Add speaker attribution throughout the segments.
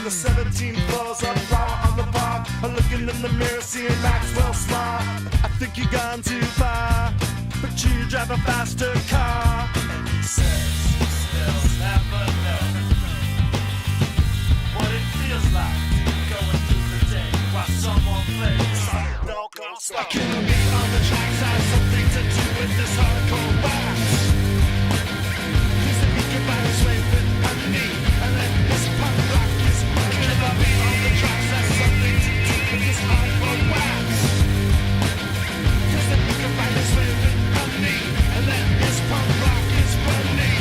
Speaker 1: the 17 floors up raw on the park. I'm looking in the mirror, seeing Maxwell smart. I think you've gone too far, but you drive a faster car. And he says, still never know what it feels like going through the day while someone plays Anoka. I can't be on the tracks, has something to do with this hardcore wax. Cause the beat can find its way with me, and then this punk rock is can I be on the tracks, has something to do with this hardcore wax. Cause the beat can find its way with me, and then this punk rock is running.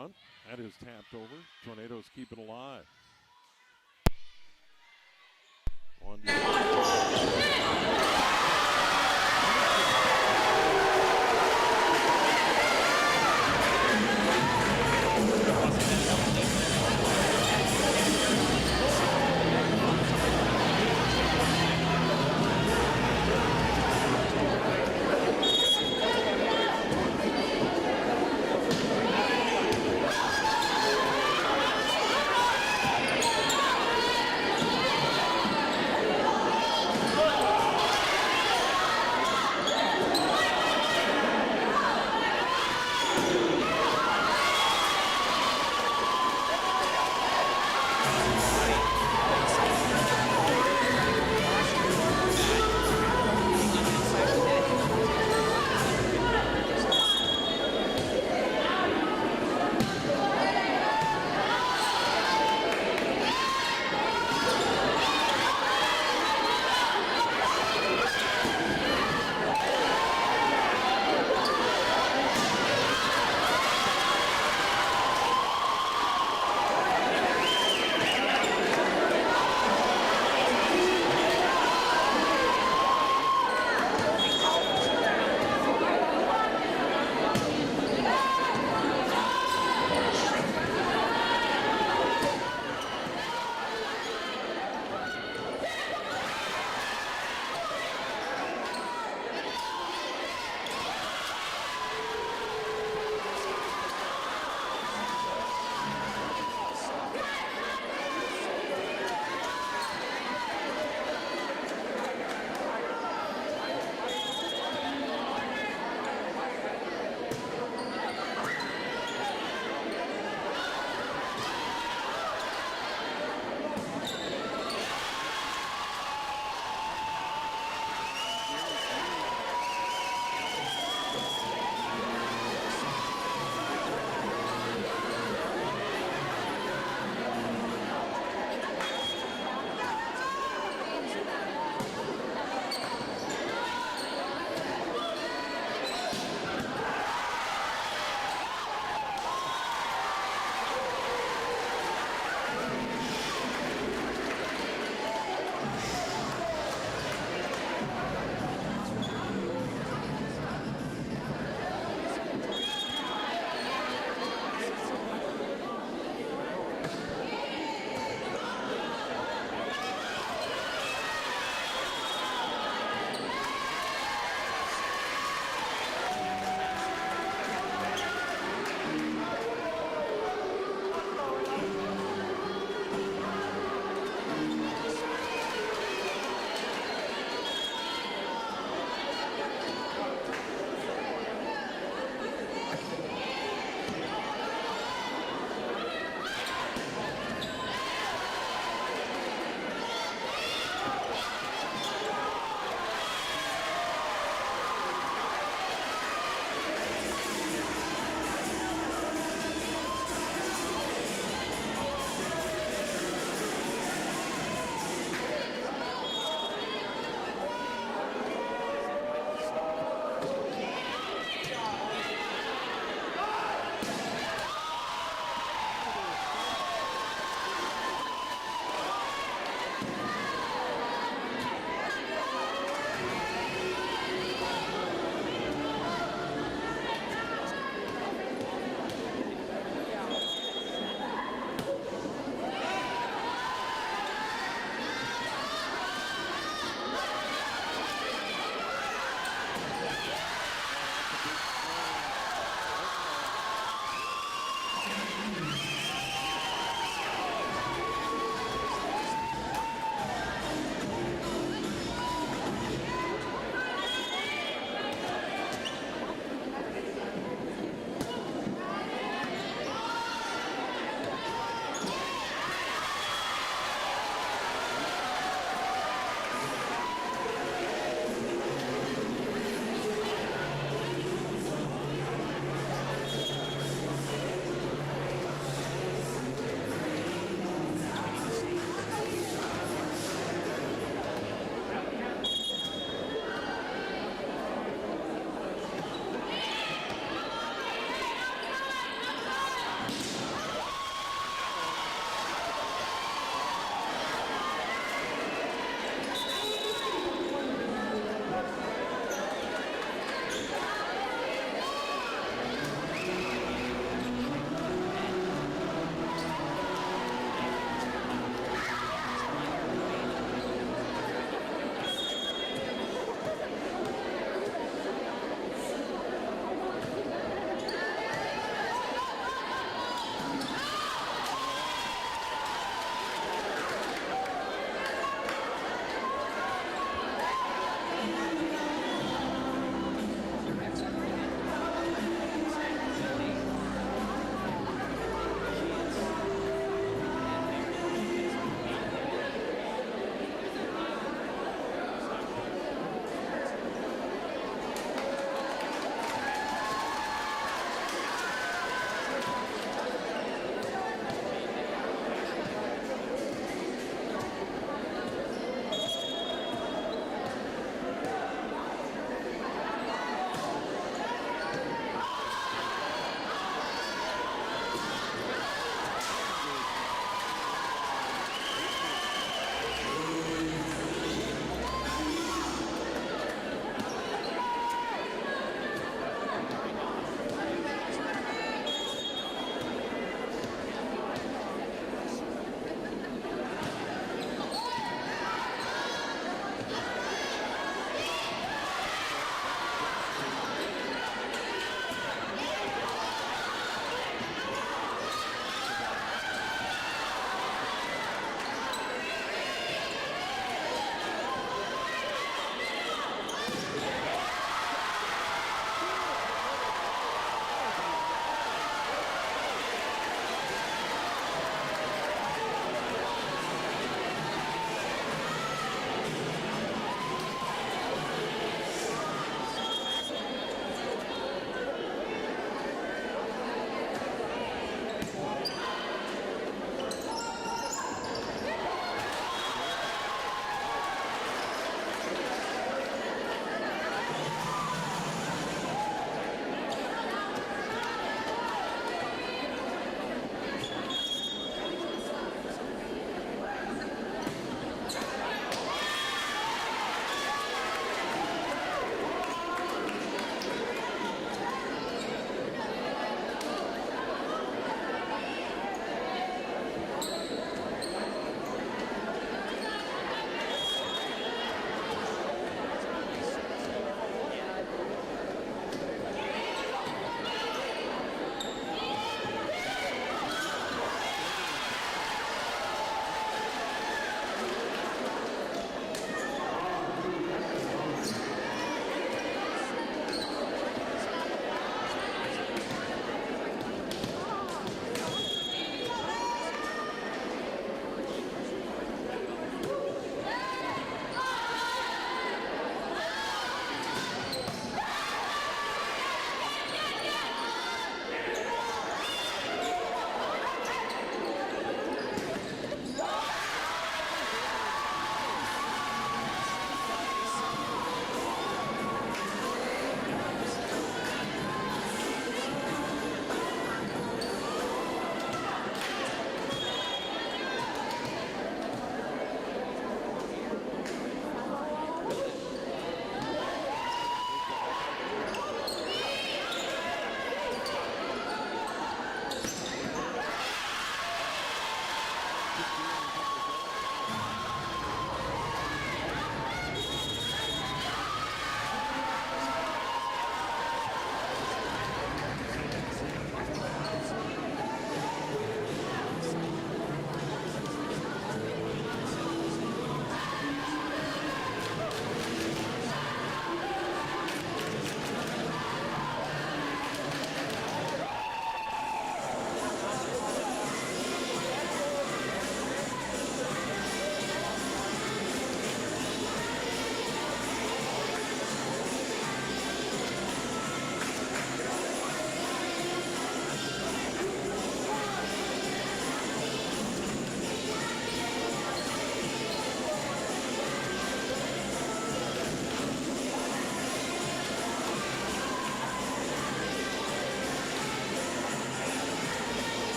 Speaker 2: front. That is tapped over. Tornadoes keep it alive. 1-2.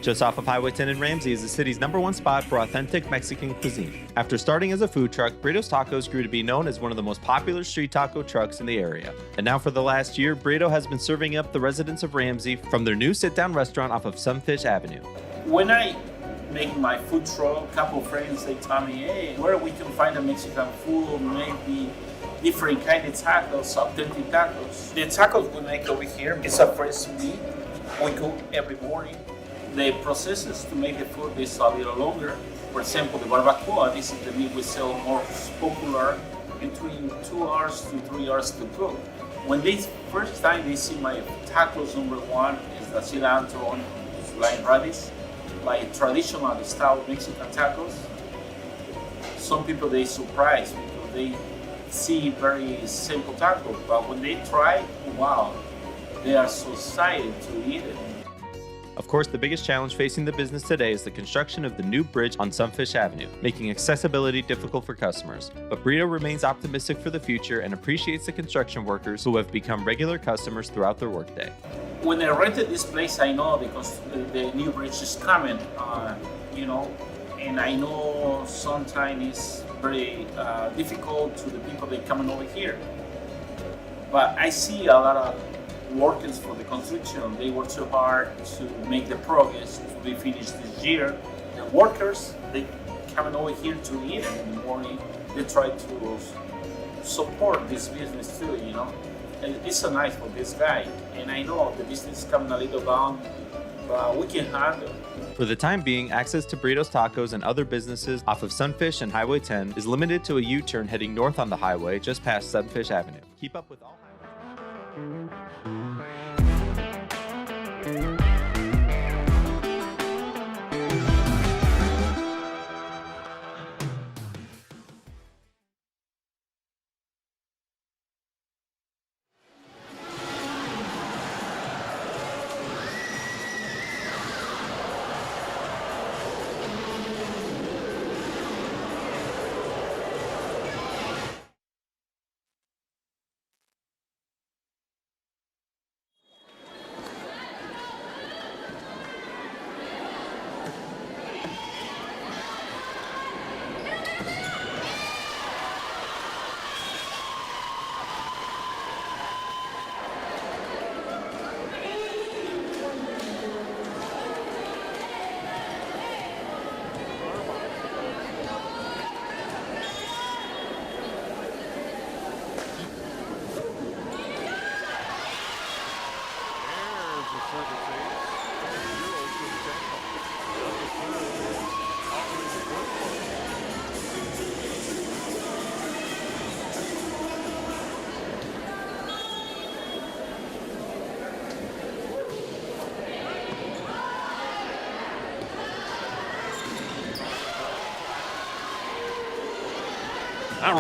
Speaker 3: Just off of Highway 10 in Ramsey is the city's #1 spot for authentic Mexican cuisine. After starting as a food truck, Burritos Tacos grew to be known as one of the most popular street taco trucks in the area. And now for the last year, Burrito has been serving up the residents of Ramsey from their new sit-down restaurant off of Sunfish Avenue.
Speaker 4: When I make my food truck, a couple of friends, they tell me, hey, where we can find a Mexican food, maybe different kind of tacos, authentic tacos. The tacos we make over here is a fresh meat. We cook every morning. The processes to make the food is a little longer. For example, the barbacoa, this is the meat we sell more popular, between 2 hours to 3 hours to cook. When they first time they see my tacos, #1 is the cilantro and lime radish, like traditional style Mexican tacos. Some people they surprised because they see very simple tacos, but when they try, wow, they are so excited to eat it.
Speaker 3: Of course, the biggest challenge facing the business today is the construction of the new bridge on Sunfish Avenue, making accessibility difficult for customers. But Burrito remains optimistic for the future and appreciates the construction workers who have become regular customers throughout their workday.
Speaker 4: When I rented this place, I know because the new bridge is coming, and I know sometimes it's very difficult to the people that coming over here. But I see a lot of workers for the construction. They work so hard to make the progress to be finished this year. The workers, they coming over here to eat in the morning. They try to support this business too, It's so nice for this guy. And I know the business is coming a little down, but we can handle.
Speaker 3: For the time being, access to Burritos Tacos and other businesses off of Sunfish and Highway 10 is limited to a U-turn heading north on the highway just past Sunfish Avenue. Keep up with all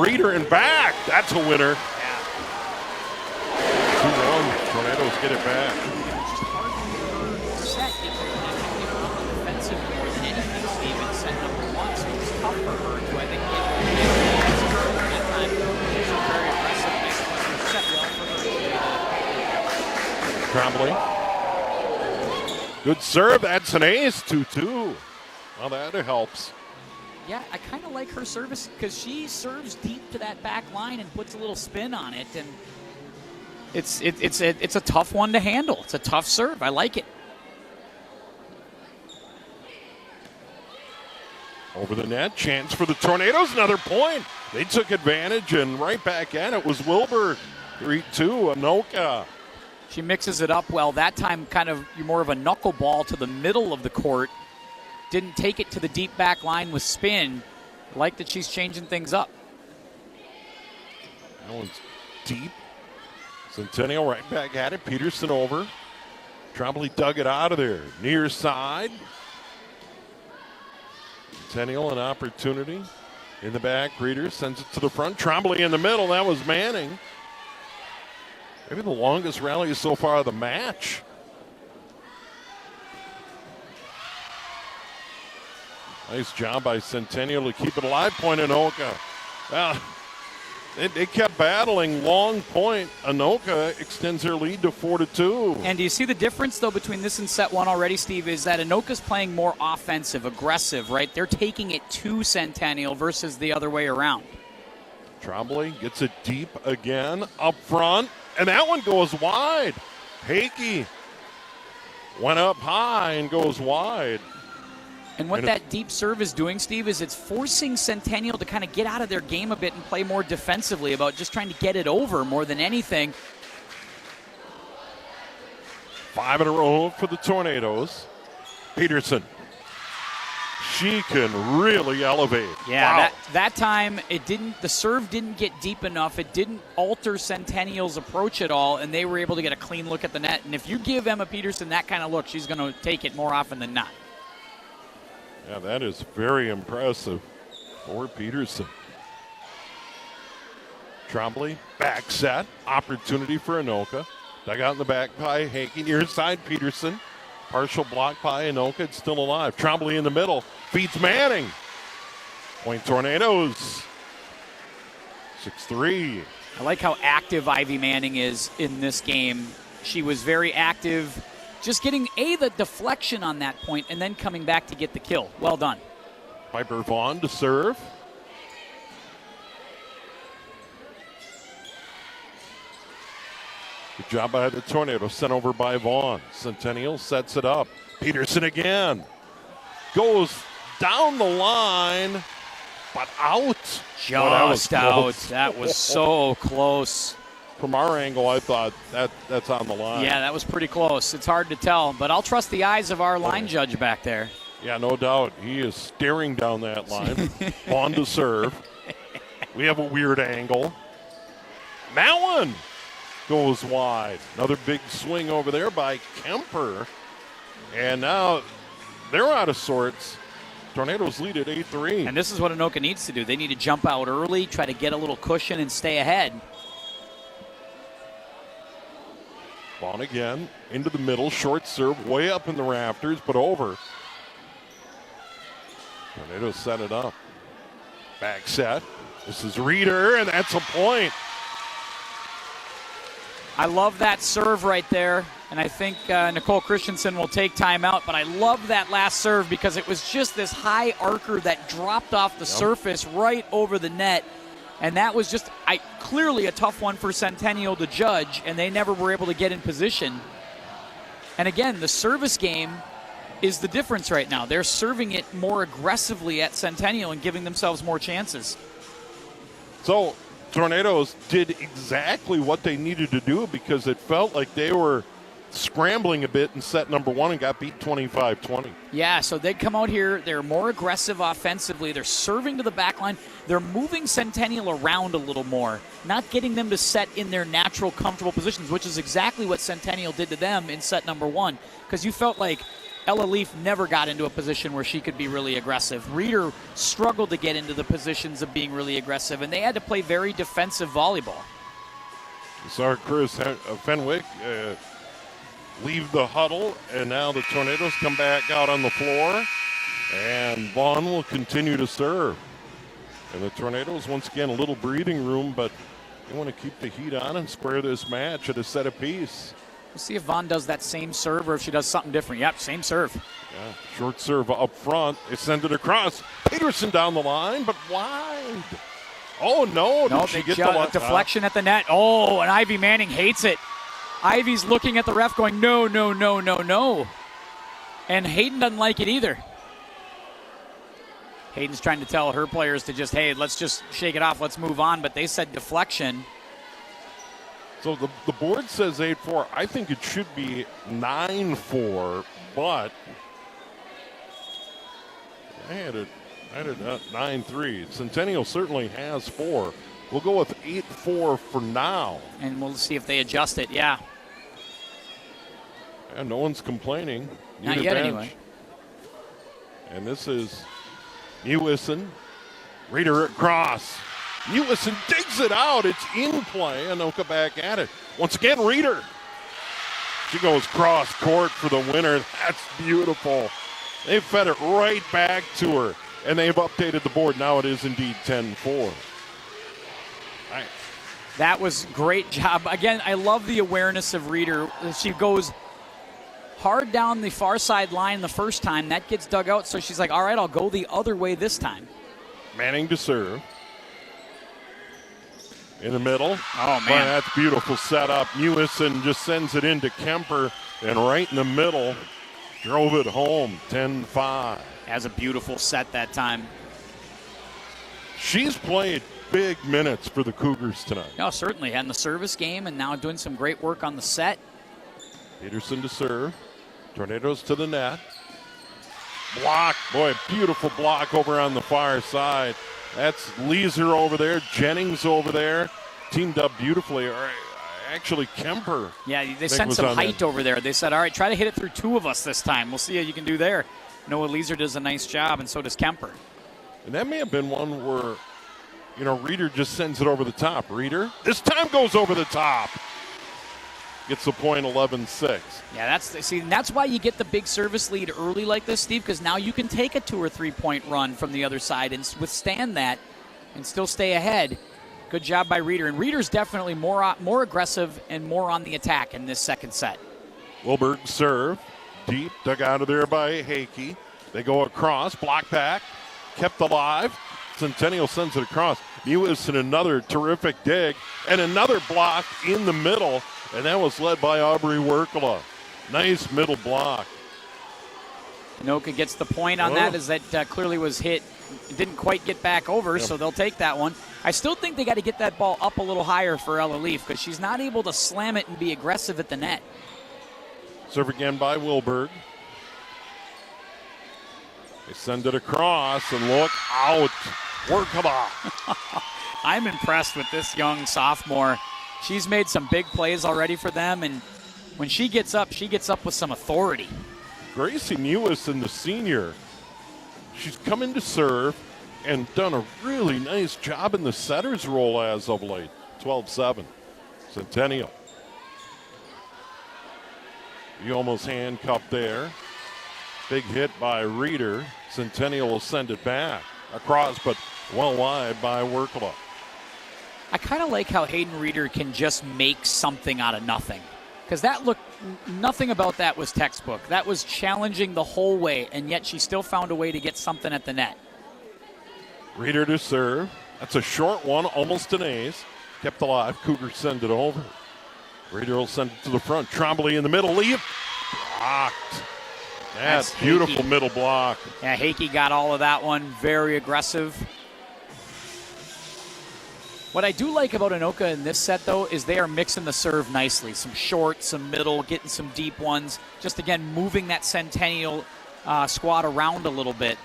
Speaker 2: Reader and back. That's a winner. 2-1. Tornadoes get it back.
Speaker 5: Set on the defensive more than anything, Steve, and set #1, so it's tough for her to, I think, get time. She's very aggressive, makes it set well for her.
Speaker 2: Trombley. Good serve. That's an ace. 2-2. Well, that helps.
Speaker 5: Yeah, I kind of like her service because she serves deep to that back line and puts a little spin on it, and it's a tough one to handle. It's a tough serve. I like it.
Speaker 2: Over the net, chance for the Tornadoes. Another point. They took advantage, and right back at it was Wilbur. 3-2, Anoka.
Speaker 5: She mixes it up well. That time, kind of more of a knuckleball to the middle of the court. Didn't take it to the deep back line with spin. Like that she's changing things up.
Speaker 2: That one's deep. Centennial right back at it. Peterson over. Trombley dug it out of there. Near side. Centennial an opportunity. In the back, Reeder sends it to the front. Trombley in the middle. That was Manning. Maybe the longest rally so far of the match. Nice job by Centennial to keep it alive. Point Anoka. Well, They kept battling. Long point. Anoka extends their lead to 4-2.
Speaker 5: And do you see the difference, though, between this and set one already, Steve, is that Anoka's playing more offensive, aggressive, right? They're taking it to Centennial versus the other way around.
Speaker 2: Trombley gets it deep again up front, and that one goes wide. Hakey went up high and goes wide.
Speaker 5: And what that deep serve is doing, Steve, is it's forcing Centennial to kind of get out of their game a bit and play more defensively about just trying to get it over more than anything.
Speaker 2: 5 in a row for the Tornadoes. Peterson. She can really elevate.
Speaker 5: Yeah,
Speaker 2: wow.
Speaker 5: that time the serve didn't get deep enough. It didn't alter Centennial's approach at all, and they were able to get a clean look at the net. And if you give Emma Peterson that kind of look, she's going to take it more often than not.
Speaker 2: Yeah, that is very impressive for Peterson. Trombley, back set, opportunity for Anoka. Dug out in the back by Hakey, near side Peterson. Partial block by Anoka, it's still alive. Trombley in the middle, feeds Manning. Point Tornadoes, 6-3.
Speaker 5: I like how active Ivy Manning is in this game. She was very active, just getting, the deflection on that point and then coming back to get the kill. Well done.
Speaker 2: Piper Vaughn to serve. Good job by the Tornadoes, sent over by Vaughn. Centennial sets it up. Peterson again. Goes down the line, but out.
Speaker 5: Just out. That was so close.
Speaker 2: From our angle, I thought that's on the line.
Speaker 5: Yeah, that was pretty close. It's hard to tell, but I'll trust the eyes of our line judge back there.
Speaker 2: Yeah, no doubt. He is staring down that line. Vaughn to serve. We have a weird angle. That one goes wide. Another big swing over there by Kemper. And now they're out of sorts. Tornadoes lead at 8-3.
Speaker 5: And this is what Anoka needs to do. They need to jump out early, try to get a little cushion and stay ahead.
Speaker 2: Vaughn again, into the middle, short serve, way up in the rafters, but over. Tornadoes set it up. Back set. This is Reeder, and that's a point.
Speaker 5: I love that serve right there, and I think Nicole Christensen will take timeout, but I love that last serve because it was just this high arcer that dropped off the surface right over the net. And that was just clearly a tough one for Centennial to judge, and they never were able to get in position. And again, the service game is the difference right now. They're serving it more aggressively at Centennial and giving themselves more chances.
Speaker 2: So Tornadoes did exactly what they needed to do because it felt like they were scrambling a bit in set number one and got beat 25-20.
Speaker 5: Yeah, so they come out here, they're more aggressive offensively, they're serving to the back line, they're moving Centennial around a little more, not getting them to set in their natural, comfortable positions, which is exactly what Centennial did to them in set number one, because you felt like Ella Leaf never got into a position where she could be really aggressive. Reeder struggled to get into the positions of being really aggressive, and they had to play very defensive volleyball.
Speaker 2: We saw Chris Fenwick leave the huddle, and now the Tornadoes come back out on the floor, and Vaughn will continue to serve. And the Tornadoes, once again, a little breathing room, but they want to keep the heat on and square this match at a set apiece.
Speaker 5: We'll see if Vaughn does that same serve or if she does something different. Yep, same serve.
Speaker 2: Yeah, short serve up front. They send it across. Peterson down the line, but wide. Oh, no.
Speaker 5: No,
Speaker 2: Did she get the
Speaker 5: deflection at the net. Oh, and Ivy Manning hates it. Ivy's looking at the ref going, no, no, no, no, no. And Hayden doesn't like it either. Hayden's trying to tell her players to just, hey, let's just shake it off. Let's move on. But they said deflection.
Speaker 2: So the board says 8-4. I think it should be 9-4, but I had it 9-3. Centennial certainly has 4. We'll go with 8-4 for now.
Speaker 5: And we'll see if they adjust it, yeah.
Speaker 2: And no one's complaining.
Speaker 5: Not
Speaker 2: Either
Speaker 5: yet,
Speaker 2: bench.
Speaker 5: anyway.
Speaker 2: And this is Newison. Reeder across. Newison digs it out. It's in play. Anoka back at it. Once again, Reeder. She goes cross court for the winner. That's beautiful. They fed it right back to her. And they've updated the board. Now it is indeed 10-4. Nice.
Speaker 5: That was great job. Again, I love the awareness of Reeder. She goes hard down the far side line the first time. That gets dug out, so she's like, all right, I'll go the other way this time.
Speaker 2: Manning to serve. In the middle.
Speaker 5: Oh, man.
Speaker 2: Boy, that's beautiful setup. Mewison just sends it into Kemper, and right in the middle, drove it home, 10-5.
Speaker 5: Has a beautiful set that time.
Speaker 2: She's played big minutes for the Cougars tonight.
Speaker 5: No, certainly. Had in the service game and now doing some great work on the set.
Speaker 2: Peterson to serve. Tornadoes to the net. Block. Boy, beautiful block over on the far side. That's Leeser over there. Jennings over there. Teamed up beautifully. Actually, Kemper.
Speaker 5: Yeah, they sent some height over there. They said, all right, try to hit it through two of us this time. We'll see how you can do there. Noah Leeser does a nice job, and so does Kemper.
Speaker 2: And that may have been one where, Reeder just sends it over the top. Reeder, this time goes over the top. Gets the point, 11-6.
Speaker 5: Yeah, that's why you get the big service lead early like this, Steve, because now you can take a 2 or 3 point run from the other side and withstand that and still stay ahead. Good job by Reeder. And Reeder's definitely more aggressive and more on the attack in this second set.
Speaker 2: Wilberg serve. Deep, dug out of there by Hakey. They go across, block back, kept alive. Centennial sends it across. Mewison another terrific dig, and another block in the middle, and that was led by Aubrey Werkla. Nice middle block.
Speaker 5: Anoka gets the point on that, as that clearly was hit. It didn't quite get back over, so they'll take that one. I still think they got to get that ball up a little higher for Ella Leaf because she's not able to slam it and be aggressive at the net.
Speaker 2: Serve again by Wilberg. They send it across, and look out. Werkla.
Speaker 5: I'm impressed with this young sophomore. She's made some big plays already for them, and when she gets up with some authority.
Speaker 2: Gracie Mewison, the senior, she's come in to serve and done a really nice job in the setter's role as of late. 12-7. Centennial. He almost handcuffed there. Big hit by Reeder. Centennial will send it back. Across, but well wide by Werkla.
Speaker 5: I kind of like how Hayden Reeder can just make something out of nothing. Because nothing about that was textbook. That was challenging the whole way, and yet she still found a way to get something at the net.
Speaker 2: Reeder to serve. That's a short one, almost an ace. Kept alive. Cougars send it over. Reeder will send it to the front. Trombley in the middle. Leaf. Blocked. That's beautiful middle block.
Speaker 5: Yeah, Hakey got all of that one. Very aggressive. What I do like about Anoka in this set, though, is they are mixing the serve nicely. Some short, some middle, getting some deep ones. Just, again, moving that Centennial squad around a little bit.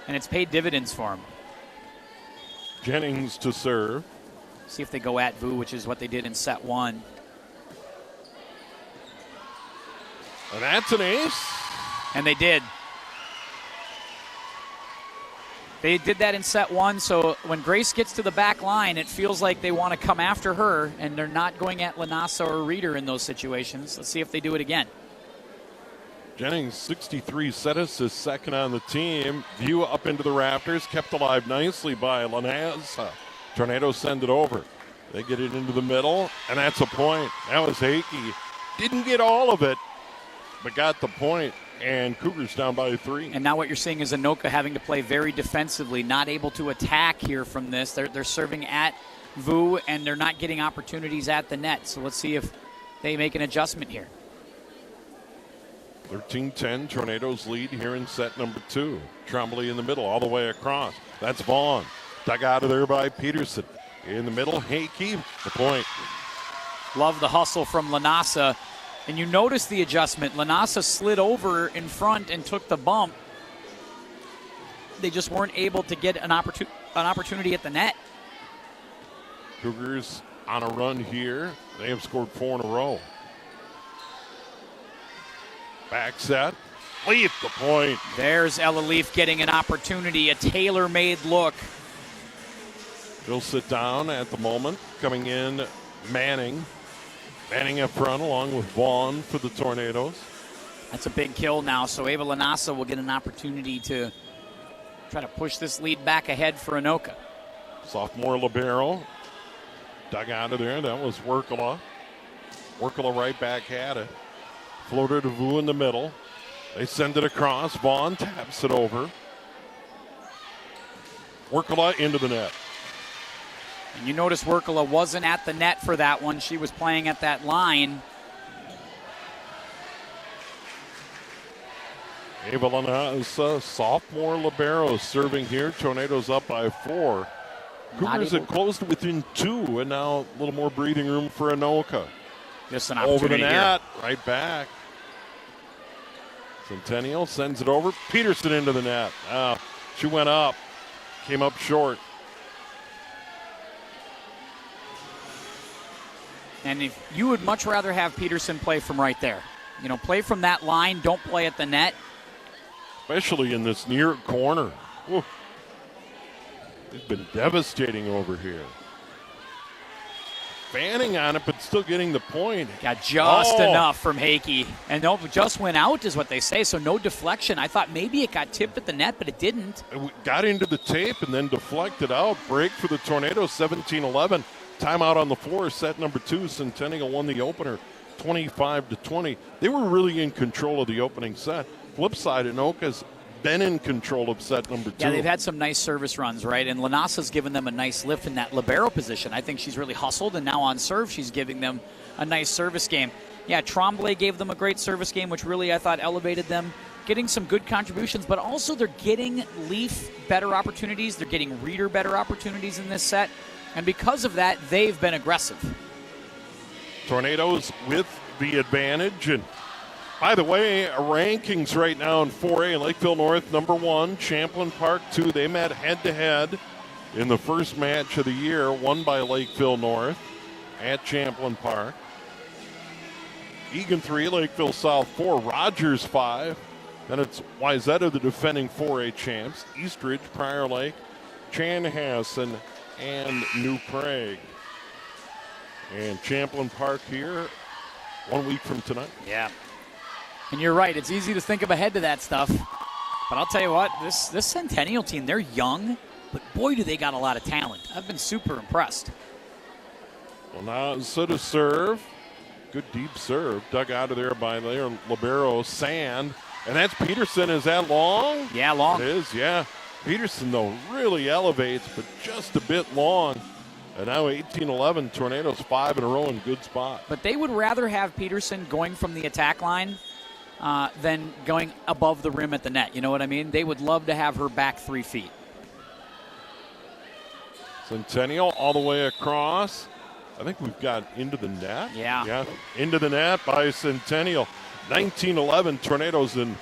Speaker 5: And it's paid dividends for them.
Speaker 2: Jennings to serve.
Speaker 5: See if they go at Vu, which is what they did in set one.
Speaker 2: And that's an ace.
Speaker 5: And they did. They did that in set one, so when Grace gets to the back line, it feels like they want to come after her, and they're not going at Lanasa or Reeder in those situations. Let's see if they do it again.
Speaker 2: Jennings, 63 set assists, second on the team. View up into the rafters, kept alive nicely by Lanasa. Tornadoes send it over. They get it into the middle, and that's a point. That was Hakey. Didn't get all of it, but got the point. And Cougars down by 3.
Speaker 5: And now what you're seeing is Anoka having to play very defensively, not able to attack here from this. They're serving at Vu, and they're not getting opportunities at the net. So let's see if they make an adjustment here.
Speaker 2: 13-10, Tornadoes lead here in set number 2. Trombley in the middle, all the way across. That's Vaughn. Dug out of there by Peterson. In the middle, Hakey, the point.
Speaker 5: Love the hustle from Lanasa. And you notice the adjustment. Lanasa slid over in front and took the bump. They just weren't able to get an opportunity at the net.
Speaker 2: Cougars on a run here. They have scored 4 in a row. Back set. Leaf, the point.
Speaker 5: There's Ella Leaf getting an opportunity, a tailor-made look.
Speaker 2: She'll sit down at the moment. Coming in, Manning. Manning up front along with Vaughn for the Tornadoes.
Speaker 5: That's a big kill now, so Ava Lanasa will get an opportunity to try to push this lead back ahead for Anoka.
Speaker 2: Sophomore libero Dug out of there. That was Workala. Workala right back at it. Floater to Vu in the middle. They send it across. Vaughn taps it over. Workala into the net.
Speaker 5: And you notice Workala wasn't at the net for that one. She was playing at that line.
Speaker 2: Ava Lanasa, sophomore libero, serving here. Tornadoes up by 4. Cougars had closed within 2, and now a little more breathing room for Anoka.
Speaker 5: Just an
Speaker 2: Over
Speaker 5: opportunity
Speaker 2: the
Speaker 5: here.
Speaker 2: net, right back. Centennial sends it over. Peterson into the net. She went up, came up short.
Speaker 5: And if you would much rather have Peterson play from right there. You know, play from that line, don't play at the net.
Speaker 2: Especially in this near corner. Whew. It's been devastating over here. Fanning on it, but still getting the point.
Speaker 5: Got just enough from Hakey. And no, just went out is what they say, so no deflection. I thought maybe it got tipped at the net, but it didn't.
Speaker 2: It got into the tape and then deflected out. Break for the Tornadoes, 17-11. Timeout on the floor, set number 2. Centennial won the opener, 25-20. They were really in control of the opening set. Flip side, Anoka's been in control of set number 2.
Speaker 5: Yeah, they've had some nice service runs, right? And Lanasa's given them a nice lift in that libero position. I think she's really hustled, and now on serve, she's giving them a nice service game. Yeah, Tremblay gave them a great service game, which really I thought elevated them. Getting some good contributions, but also they're getting Leaf better opportunities. They're getting Reeder better opportunities in this set. And because of that, they've been aggressive.
Speaker 2: Tornadoes with the advantage. And by the way, rankings right now in 4A, Lakeville North, number 1, Champlain Park 2. They met head-to-head in the first match of the year, won by Lakeville North at Champlain Park. Egan 3, Lakeville South 4, Rogers 5. Then it's Wayzata, the defending 4A champs, Eastridge, Prior Lake, Chanhassen, and New Prague. And Champlain Park here 1 week from tonight.
Speaker 5: Yeah. And you're right, it's easy to think of ahead to that stuff. But I'll tell you what, this Centennial team, they're young, but boy, do they got a lot of talent. I've been super impressed.
Speaker 2: Well, now instead of serve, good deep serve, dug out of there by their libero, Sand. And that's Peterson. Is that long?
Speaker 5: Yeah, long.
Speaker 2: It is, yeah. Peterson, though, really elevates, but just a bit long. And now 18-11, Tornadoes 5 in a row in good spot.
Speaker 5: But they would rather have Peterson going from the attack line than going above the rim at the net. You know what I mean? They would love to have her back 3 feet.
Speaker 2: Centennial all the way across. I think we've got into the net.
Speaker 5: Yeah.
Speaker 2: Into the net by Centennial. 19-11, Tornadoes in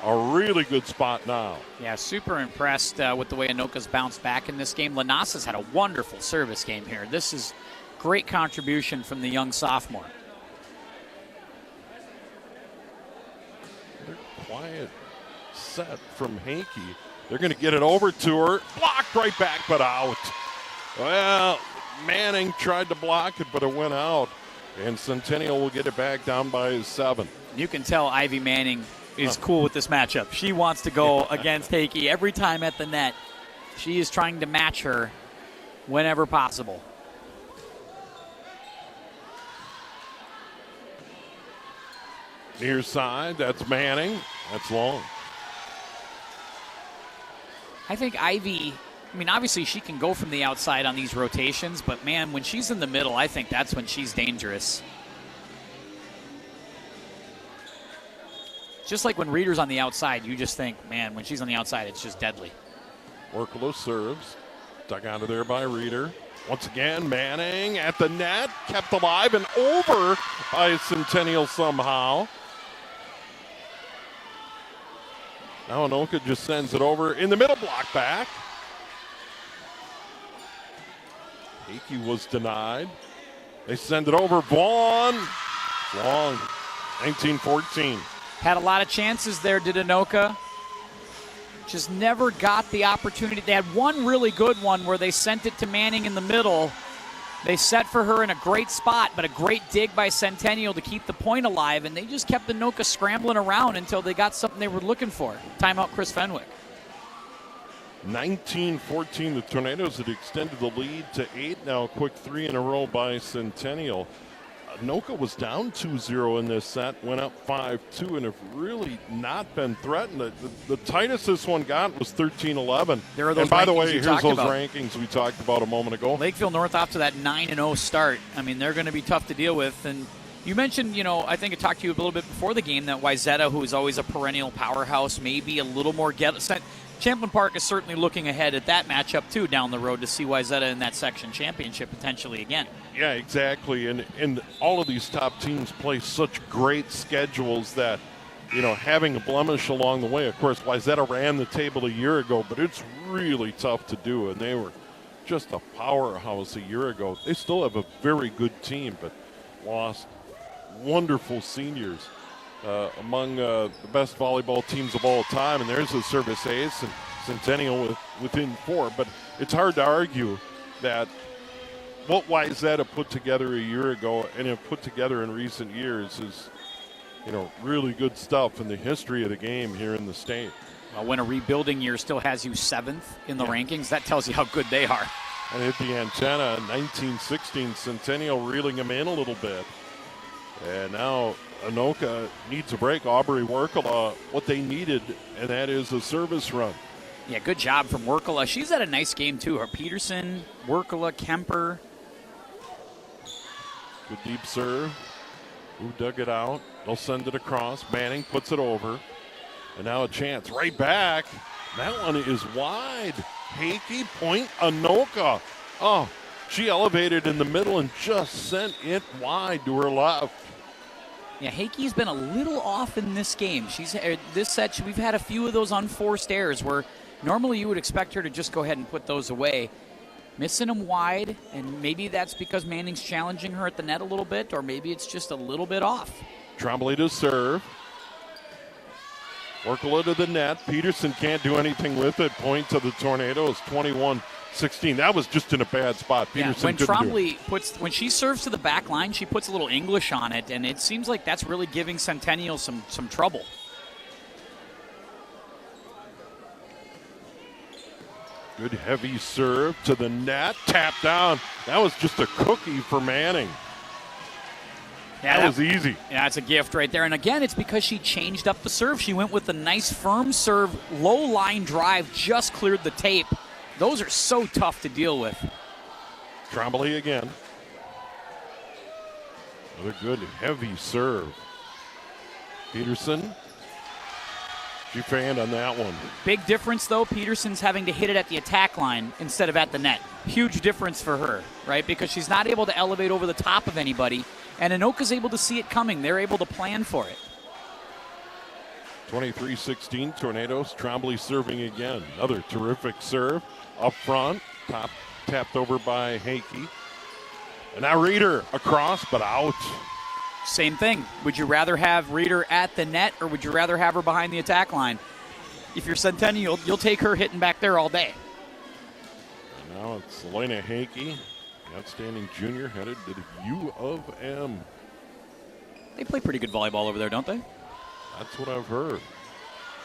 Speaker 2: a really good spot now.
Speaker 5: Yeah, super impressed with the way Anoka's bounced back in this game. Lanasa's had a wonderful service game here. This is great contribution from the young sophomore.
Speaker 2: Quiet set from Hakey. They're going to get it over to her. Blocked right back, but out. Well, Manning tried to block it, but it went out. And Centennial will get it back down by 7.
Speaker 5: You can tell Ivy Manning is cool with this matchup. She wants to go against Hakey every time at the net. She is trying to match her whenever possible.
Speaker 2: Near side, that's Manning. That's long.
Speaker 5: I think Ivy, I mean, obviously she can go from the outside on these rotations, but man, when she's in the middle, I think that's when she's dangerous. Just like when Reeder's on the outside, you just think, man, when she's on the outside, it's just deadly.
Speaker 2: Worklow serves. Dug out of there by Reeder. Once again, Manning at the net. Kept alive and over by Centennial somehow. Now Anoka just sends it over in the middle, block back. Hakey was denied. They send it over. Vaughn. Long. 19-14.
Speaker 5: Had a lot of chances there, did Anoka. Just never got the opportunity. They had one really good one where they sent it to Manning in the middle. They set for her in a great spot, but a great dig by Centennial to keep the point alive, and they just kept Anoka scrambling around until they got something they were looking for. Timeout, Chris Fenwick.
Speaker 2: 19-14, the Tornadoes had extended the lead to 8 now. A quick 3 in a row by Centennial. Anoka was down 2-0 in this set, went up 5-2, and have really not been threatened. The tightest this one got was 13-11.
Speaker 5: There are those
Speaker 2: and by the
Speaker 5: rankings
Speaker 2: way,
Speaker 5: you
Speaker 2: here's
Speaker 5: talked
Speaker 2: those
Speaker 5: about.
Speaker 2: rankings we talked about a moment ago.
Speaker 5: Lakeville North off to that 9-0 start. I mean, they're going to be tough to deal with. And you mentioned, I think I talked to you a little bit before the game that Wayzata, who is always a perennial powerhouse, maybe a little more Champlin Park is certainly looking ahead at that matchup, too, down the road to see Wayzata in that section championship potentially again.
Speaker 2: Yeah, exactly. And all of these top teams play such great schedules that, having a blemish along the way. Of course, Wayzata ran the table a year ago, but it's really tough to do. And they were just a powerhouse a year ago. They still have a very good team, but lost wonderful seniors. Among the best volleyball teams of all time, and there's a service ace, and Centennial within 4. But it's hard to argue that what Wayzata put together a year ago and have put together in recent years is, really good stuff in the history of the game here in the state.
Speaker 5: Well, when a rebuilding year still has you 7th in the rankings, that tells you how good they are.
Speaker 2: And hit the antenna in 1916, Centennial reeling them in a little bit. And now Anoka needs a break. Aubrey Workala, what they needed, and that is a service run.
Speaker 5: Yeah, good job from Workala. She's had a nice game, too. Her Peterson, Workala, Kemper.
Speaker 2: Good deep serve. Who dug it out? They'll send it across. Manning puts it over. And now a chance. Right back. That one is wide. Hakey, point, Anoka. Oh, she elevated in the middle and just sent it wide to her left.
Speaker 5: Yeah, Hakey's been a little off in this game. This set, we've had a few of those unforced errors where normally you would expect her to just go ahead and put those away. Missing them wide, and maybe that's because Manning's challenging her at the net a little bit, or maybe it's just a little bit off.
Speaker 2: Trombley to serve. Workala to the net. Peterson can't do anything with it. Point to the Tornadoes, 21-16. That was just in a bad spot. Peterson
Speaker 5: when
Speaker 2: couldn't do it.
Speaker 5: Trombley when she serves to the back line, she puts a little English on it, and it seems like that's really giving Centennial some trouble.
Speaker 2: Good heavy serve to the net. Tap down. That was just a cookie for Manning.
Speaker 5: Yeah,
Speaker 2: that was easy.
Speaker 5: Yeah, it's a gift right there. And again, it's because she changed up the serve. She went with a nice firm serve, low line drive, just cleared the tape. Those are so tough to deal with.
Speaker 2: Trombley again. Another good heavy serve. Peterson. She fanned on that one.
Speaker 5: Big difference, though. Peterson's having to hit it at the attack line instead of at the net. Huge difference for her, right? Because she's not able to elevate over the top of anybody, and Anoka's able to see it coming. They're able to plan for it.
Speaker 2: 23-16, Tornadoes. Trombley serving again. Another terrific serve. Up front, tapped over by Hakey. And now Reeder across, but out.
Speaker 5: Same thing. Would you rather have Reeder at the net, or would you rather have her behind the attack line? If you're Centennial, you'll take her hitting back there all day.
Speaker 2: And now it's Elena Hakey, outstanding junior, headed to the U of M.
Speaker 5: They play pretty good volleyball over there, don't they?
Speaker 2: That's what I've heard.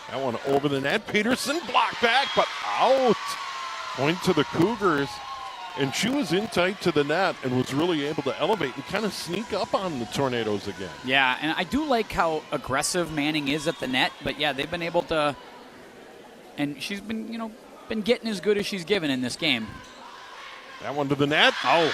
Speaker 2: That one over the net. Peterson blocked back, but out. Point to the Cougars. And she was in tight to the net and was really able to elevate and kind of sneak up on the Tornadoes again.
Speaker 5: Yeah, and I do like how aggressive Manning is at the net, but yeah, they've been able to, and she's been, been getting as good as she's given in this game.
Speaker 2: That one to the net. Oh,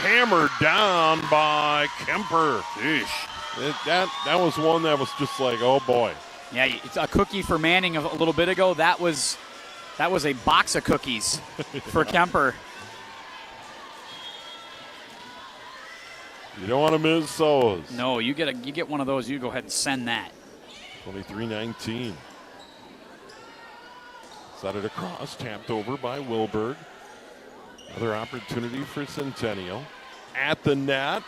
Speaker 2: hammered down by Kemper. Sheesh. That was one that was just like, oh boy.
Speaker 5: Yeah, it's a cookie for Manning a little bit ago. That was a box of cookies for Kemper.
Speaker 2: You don't want to miss those.
Speaker 5: No, you get one of those, you go ahead and send that.
Speaker 2: 23-19. Set it across, tapped over by Wilberg. Another opportunity for Centennial. At the net,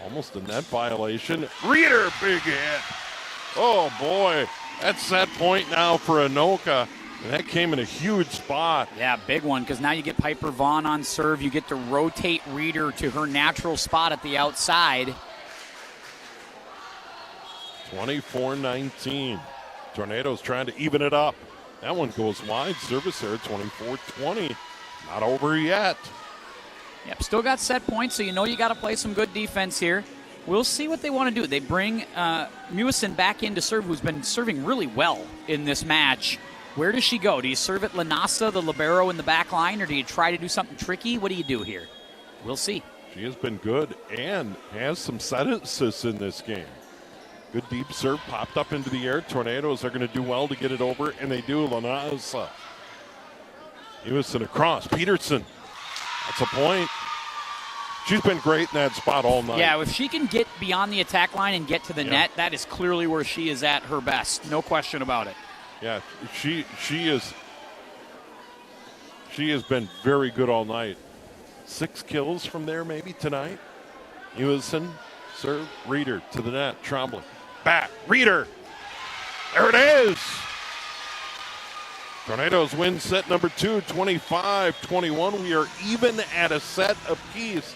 Speaker 2: almost a net violation. Reeder, big hit. Oh boy, that's set point now for Anoka. And that came in a huge spot.
Speaker 5: Yeah, big one, because now you get Piper Vaughn on serve. You get to rotate Reeder to her natural spot at the outside.
Speaker 2: 24-19. Tornadoes trying to even it up. That one goes wide. Service error, 24-20. Not over yet.
Speaker 5: Yep, still got set points, so you know you got to play some good defense here. We'll see what they want to do. They bring Mewison back in to serve, who's been serving really well in this match. Where does she go? Do you serve at Lanasa, the libero in the back line, or do you try to do something tricky? What do you do here? We'll see.
Speaker 2: She has been good and has some set assists in this game. Good deep serve popped up into the air. Tornadoes are going to do well to get it over, and they do. Lanasa. Mewison across. Peterson. That's a point. She's been great in that spot all night.
Speaker 5: Yeah, if she can get beyond the attack line and get to the net, that is clearly where she is at her best. No question about it.
Speaker 2: Yeah, she has been very good all night. 6 kills from there maybe tonight. Mewison, serve, Reeder to the net, Trombley. Back, Reeder. There it is. Tornadoes win set number 2, 25-21. We are even at a set apiece.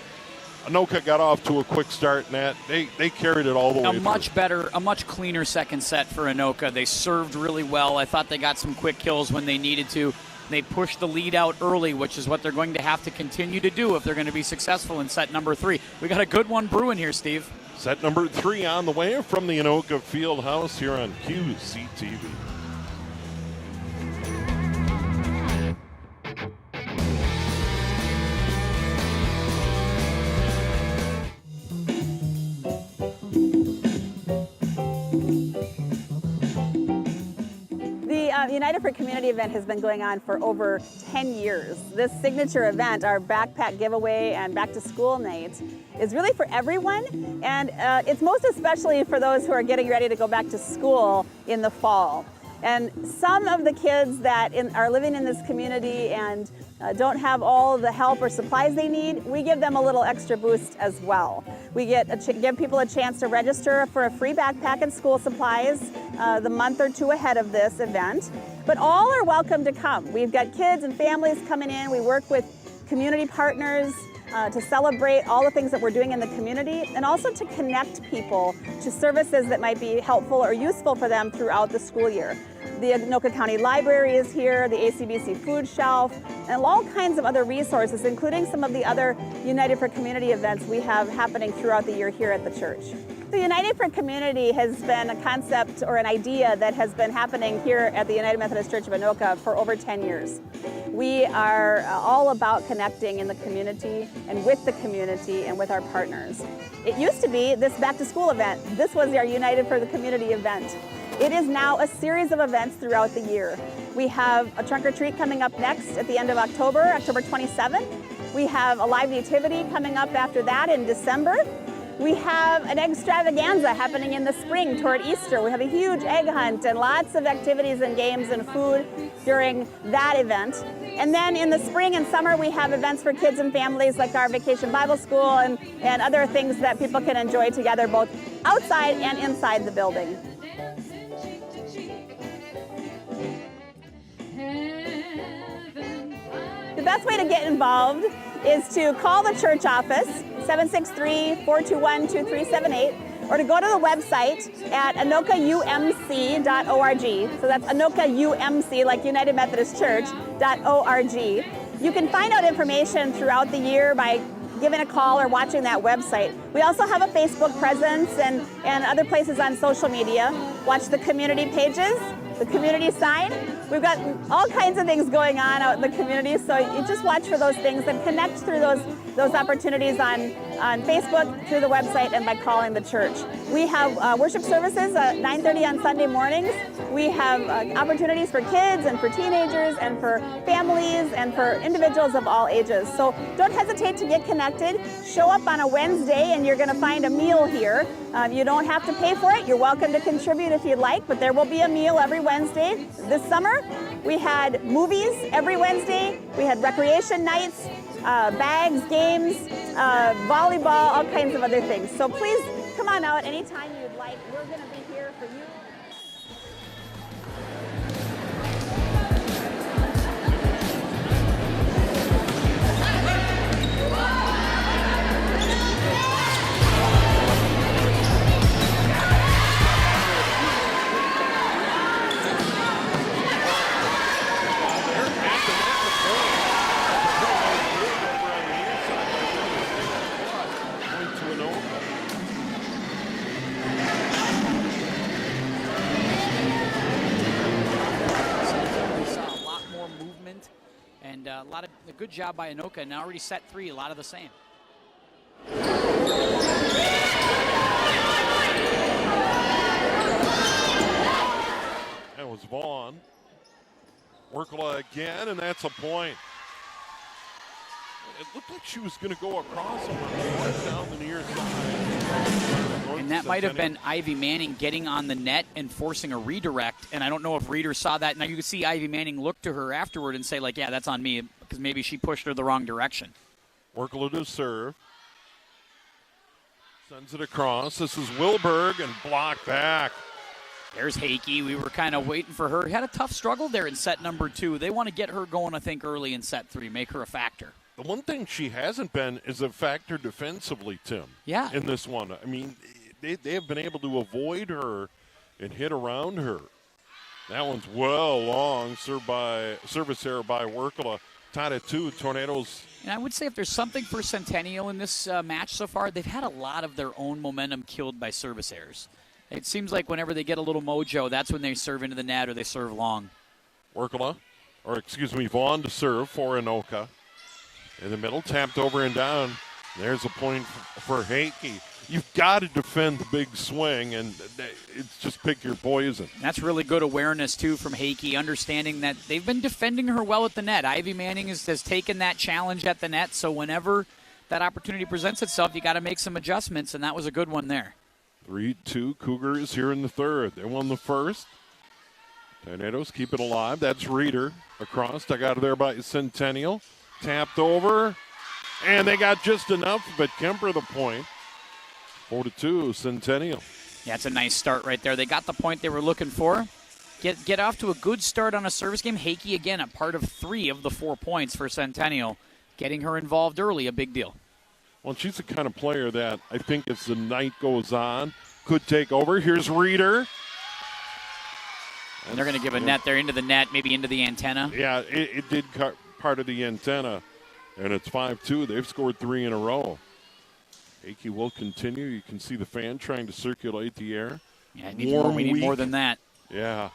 Speaker 2: Anoka got off to a quick start, Nat. They carried it all the way through.
Speaker 5: A much cleaner second set for Anoka. They served really well. I thought they got some quick kills when they needed to. They pushed the lead out early, which is what they're going to have to continue to do if they're going to be successful in set number 3. We got a good one brewing here, Steve.
Speaker 2: Set number 3 on the way from the Anoka Field House here on QCTV.
Speaker 6: The United for Community event has been going on for over 10 years. This signature event, our backpack giveaway and back to school night, is really for everyone, and it's most especially for those who are getting ready to go back to school in the fall. And some of the kids that are living in this community and don't have all the help or supplies they need, we give them a little extra boost as well. We give people a chance to register for a free backpack and school supplies the month or two ahead of this event. But all are welcome to come. We've got kids and families coming in. We work with community partners to celebrate all the things that we're doing in the community, and also to connect people to services that might be helpful or useful for them throughout the school year. The Anoka County Library is here, the ACBC Food Shelf, and all kinds of other resources, including some of the other United for Community events we have happening throughout the year here at the church. The United for Community has been a concept or an idea that has been happening here at the United Methodist Church of Anoka for over 10 years. We are all about connecting in the community and with the community and with our partners. It used to be this back to school event. This was our United for the Community event. It is now a series of events throughout the year. We have a trunk or treat coming up next at the end of October, October 27th. We have a live nativity coming up after that in December. We have an egg extravaganza happening in the spring toward Easter. We have a huge egg hunt and lots of activities and games and food during that event. And then in the spring and summer, we have events for kids and families like our Vacation Bible School and other things that people can enjoy together, both outside and inside the building. The best way to get involved is to call the church office, 763-421-2378, or to go to the website at anokaumc.org. So that's anokaumc, like United Methodist Church.org. You can find out information throughout the year by giving a call or watching that website. We also have a Facebook presence and other places on social media. Watch the community pages, the community sign. We've got all kinds of things going on out in the community, so you just watch for those things and connect through those opportunities on Facebook, through the website, and by calling the church. We have worship services at 9:30 on Sunday mornings. We have opportunities for kids and for teenagers and for families and for individuals of all ages. So don't hesitate to get connected. Show up on a Wednesday and you're going to find a meal here. You don't have to pay for it. You're welcome to contribute if you'd like, but there will be a meal every Wednesday. This summer, we had movies every Wednesday. We had recreation nights, bags, games, volleyball, all kinds of other things. So please come on out anytime you'd like. We're going to be here for you.
Speaker 5: A good job by Anoka, and already set 3, a lot of the same.
Speaker 2: That was Vaughn. Workla again, and that's a point. It looked like she was going to go across him down the near side.
Speaker 5: And that might have been Ivy Manning getting on the net and forcing a redirect. And I don't know if Reeder saw that. Now you can see Ivy Manning look to her afterward and say, like, yeah, that's on me, because maybe she pushed her the wrong direction.
Speaker 2: Workla to serve. Sends it across. This is Wilberg, and blocked back.
Speaker 5: There's Hakey. We were kind of waiting for her. Had a tough struggle there in set number 2. They want to get her going, I think, early in set 3, make her a factor.
Speaker 2: The one thing she hasn't been is a factor defensively, Tim.
Speaker 5: Yeah.
Speaker 2: In this one. I mean, they have been able to avoid her and hit around her. That one's well long. Service error by Workla. Tied at 2. Tornadoes.
Speaker 5: And I would say if there's something for Centennial in this match so far, they've had a lot of their own momentum killed by service errors. It seems like whenever they get a little mojo, that's when they serve into the net or they serve long.
Speaker 2: Vaughn to serve for Anoka. In the middle, tapped over and down. There's a point for Hakey. You've got to defend the big swing, and it's just pick your poison.
Speaker 5: That's really good awareness, too, from Hakey, understanding that they've been defending her well at the net. Ivy Manning has taken that challenge at the net, so whenever that opportunity presents itself, you got to make some adjustments, and that was a good one there.
Speaker 2: 3-2 Cougars here in the third. They won the first. Tornadoes keep it alive. That's Reeder across. Dug out of there by Centennial. Tapped over. And they got just enough, but Kemper the point. 4-2 Centennial.
Speaker 5: Yeah, it's a nice start right there. They got the point they were looking for. Get off to a good start on a service game. Hakey, again, a part of 3 of the 4 points for Centennial. Getting her involved early, a big deal.
Speaker 2: Well, she's the kind of player that I think as the night goes on could take over. Here's Reeder.
Speaker 5: And they're going to give a net there into the net, maybe into the antenna.
Speaker 2: Yeah, it did cut part of the antenna, and it's 5-2. They've scored 3 in a row. Hakey will continue. You can see the fan trying to circulate the air.
Speaker 5: Yeah, we need more than that.
Speaker 2: Yeah.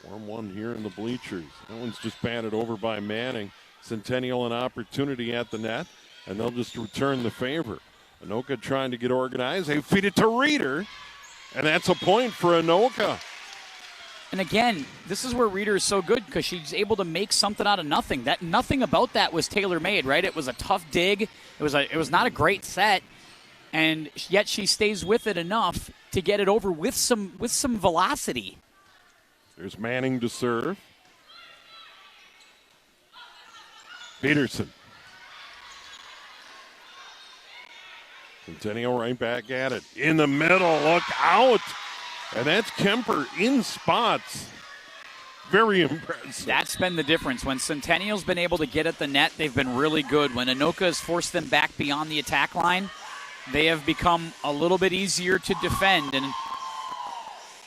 Speaker 2: Warm one here in the bleachers. That one's just batted over by Manning. Centennial an opportunity at the net, and they'll just return the favor. Anoka trying to get organized. They feed it to Reeder, and that's a point for Anoka.
Speaker 5: And again, this is where Reeder is so good because she's able to make something out of nothing. That nothing about that was tailor-made, right? It was a tough dig. It was not a great set, and yet she stays with it enough to get it over with some velocity.
Speaker 2: There's Manning to serve. Peterson. Centennial right back at it. In the middle, look out. And that's Kemper in spots. Very impressive.
Speaker 5: That's been the difference. When Centennial's been able to get at the net, they've been really good. When Anoka has forced them back beyond the attack line, they have become a little bit easier to defend. And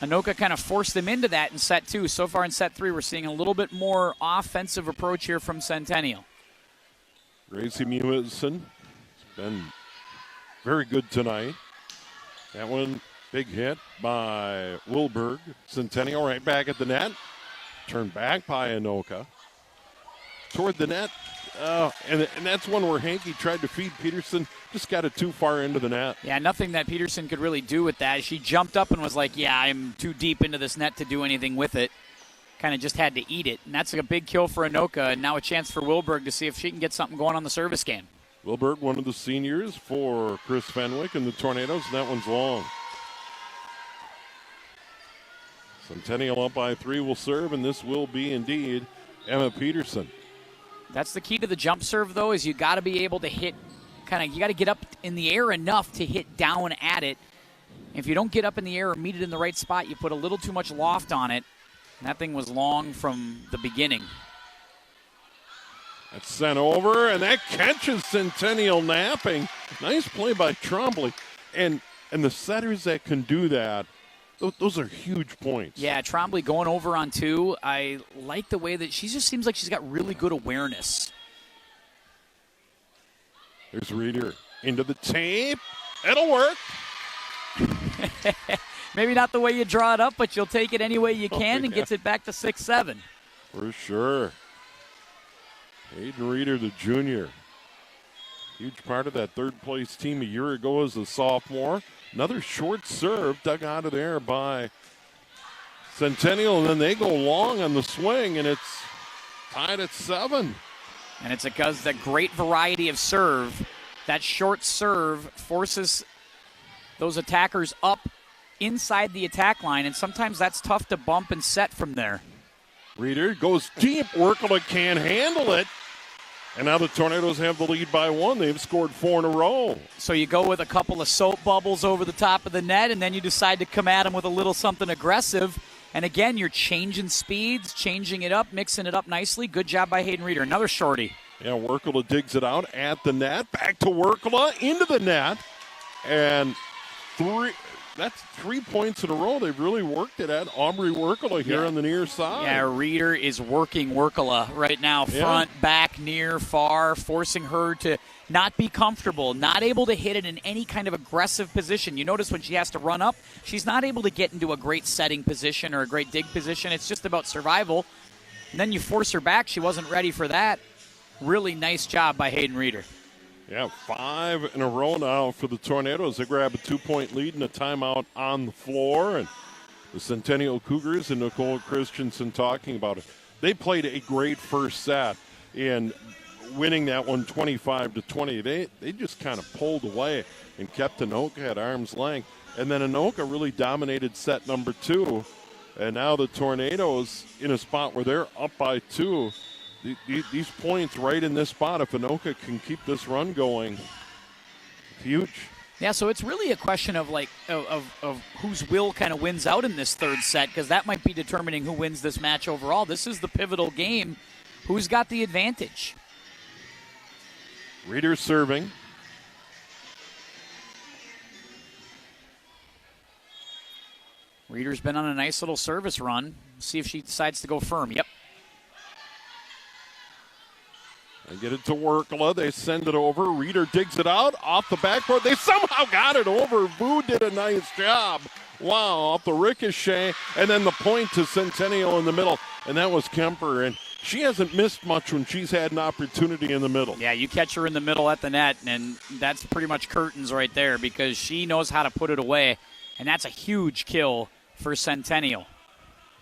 Speaker 5: Anoka kind of forced them into that in set 2. So far in set 3, we're seeing a little bit more offensive approach here from Centennial.
Speaker 2: Gracie Mewison has been very good tonight. That one, big hit by Wilberg. Centennial right back at the net. Turned back by Anoka. Toward the net. And that's one where Hankey tried to feed Peterson. Just got it too far into the net.
Speaker 5: Yeah, nothing that Peterson could really do with that. She jumped up and was like, yeah, I'm too deep into this net to do anything with it. Kind of just had to eat it. And that's a big kill for Anoka, and now a chance for Wilberg to see if she can get something going on the service game.
Speaker 2: Wilberg, one of the seniors for Chris Fenwick and the Tornadoes, and that one's long. Centennial up by 3 will serve, and this will be indeed Emma Peterson.
Speaker 5: That's the key to the jump serve, though, is you got to be able to hit, you got to get up in the air enough to hit down at it. If you don't get up in the air or meet it in the right spot, you put a little too much loft on it. And that thing was long from the beginning.
Speaker 2: That's sent over, and that catches Centennial napping. Nice play by Trombley. And the setters that can do that, those are huge points.
Speaker 5: Yeah, Trombley going over on 2. I like the way that she just seems like she's got really good awareness.
Speaker 2: There's Reeder into the tape. It'll work.
Speaker 5: Maybe not the way you draw it up, but you'll take it any way you can and gets it back to 6-7.
Speaker 2: For sure. Hayden Reeder, the junior. Huge part of that third-place team a year ago as a sophomore. Another short serve dug out of there by Centennial, and then they go long on the swing, and it's tied at 7.
Speaker 5: And it's because the great variety of serve, that short serve forces those attackers up inside the attack line, and sometimes that's tough to bump and set from there.
Speaker 2: Reeder goes deep. Werkele can't handle it. And now the Tornadoes have the lead by 1. They've scored 4 in a row.
Speaker 5: So you go with a couple of soap bubbles over the top of the net, and then you decide to come at them with a little something aggressive. And again, you're changing speeds, changing it up, mixing it up nicely. Good job by Hayden Reeder. Another shorty.
Speaker 2: Yeah, Werkele digs it out at the net. Back to Werkele, into the net. And that's 3 points in a row. They've really worked it at Aubrey Werkele here on the near side.
Speaker 5: Yeah, Reeder is working Werkele right now, front, back, near, far, forcing her to not be comfortable, not able to hit it in any kind of aggressive position. You notice when she has to run up, she's not able to get into a great setting position or a great dig position. It's just about survival. And then you force her back. She wasn't ready for that. Really nice job by Hayden Reeder.
Speaker 2: Yeah, 5 in a row now for the Tornadoes. They grab a 2-point lead and a timeout on the floor. And the Centennial Cougars and Nicole Christensen talking about it. They played a great first set in winning that one 25-20. They just kind of pulled away and kept Anoka at arm's length. And then Anoka really dominated set number 2. And now the Tornadoes in a spot where they're up by 2. These points right in this spot, if Anoka can keep this run going, it's huge.
Speaker 5: Yeah, so it's really a question of of whose will kind of wins out in this third set, because that might be determining who wins this match overall. This is the pivotal game. Who's got the advantage?
Speaker 2: Reeder serving.
Speaker 5: Reeder's been on a nice little service run. See if she decides to go firm. Yep.
Speaker 2: They get it to Werkele. They send it over. Reeder digs it out off the backboard. They somehow got it over. Vu did a nice job. Wow, off the ricochet. And then the point to Centennial in the middle. And that was Kemper. And she hasn't missed much when she's had an opportunity in the middle.
Speaker 5: Yeah, you catch her in the middle at the net, and that's pretty much curtains right there because she knows how to put it away. And that's a huge kill for Centennial.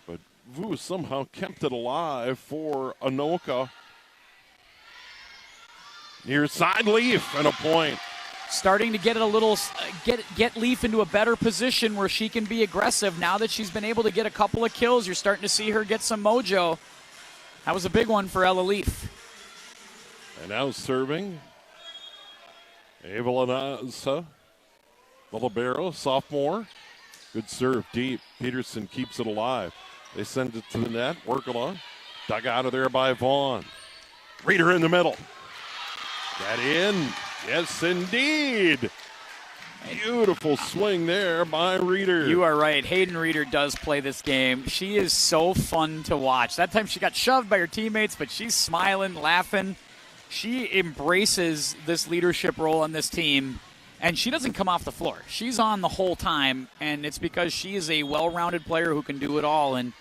Speaker 2: But Vu somehow kept it alive for Anoka. Near side Leaf and a point.
Speaker 5: Starting to get it a little, get Leaf into a better position where she can be aggressive. Now that she's been able to get a couple of kills, you're starting to see her get some mojo. That was a big one for Ella Leaf.
Speaker 2: And now serving. Evelyn the libero, sophomore. Good serve deep. Peterson keeps it alive. They send it to the net. Werkele. Dug out of there by Vaughn. Reeder in the middle. Got in. Yes, indeed. Beautiful swing there by Reeder.
Speaker 5: You are right. Hayden Reeder does play this game. She is so fun to watch. That time she got shoved by her teammates, but she's smiling, laughing. She embraces this leadership role on this team, and she doesn't come off the floor. She's on the whole time, and it's because she is a well-rounded player who can do it all, and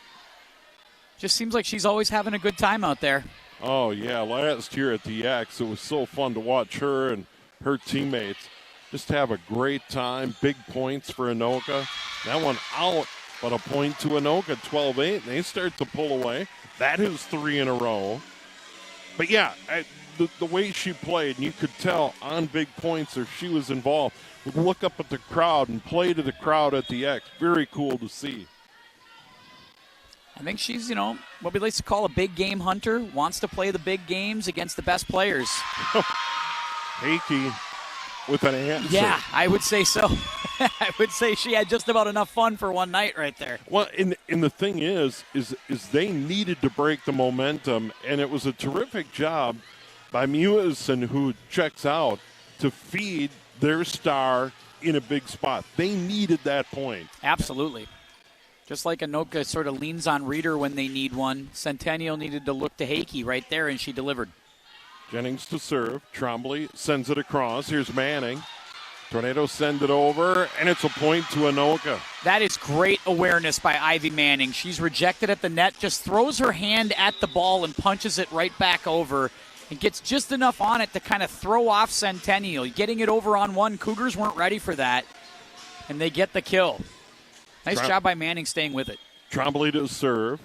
Speaker 5: just seems like she's always having a good time out there.
Speaker 2: Oh, yeah. Last year at the X, it was so fun to watch her and her teammates just have a great time. Big points for Anoka. That one out, but a point to Anoka, 12-8. And they start to pull away. That is 3 in a row. But, yeah, the way she played, and you could tell on big points if she was involved, would look up at the crowd and play to the crowd at the X. Very cool to see.
Speaker 5: I think she's, what we like to call a big game hunter, wants to play the big games against the best players.
Speaker 2: Hakey with an answer.
Speaker 5: Yeah, I would say so. I would say she had just about enough fun for one night right there.
Speaker 2: Well, and the thing is they needed to break the momentum, and it was a terrific job by Mewison, who checks out, to feed their star in a big spot. They needed that point.
Speaker 5: Absolutely. Just like Anoka sort of leans on Reeder when they need one, Centennial needed to look to Hakey right there, and she delivered.
Speaker 2: Jennings to serve. Trombley sends it across. Here's Manning. Tornadoes send it over, and it's a point to Anoka.
Speaker 5: That is great awareness by Ivy Manning. She's rejected at the net, just throws her hand at the ball and punches it right back over. and gets just enough on it to kind of throw off Centennial. Getting it over on one. Cougars weren't ready for that, and they get the kill. Nice job by Manning staying with it.
Speaker 2: Trombley to serve.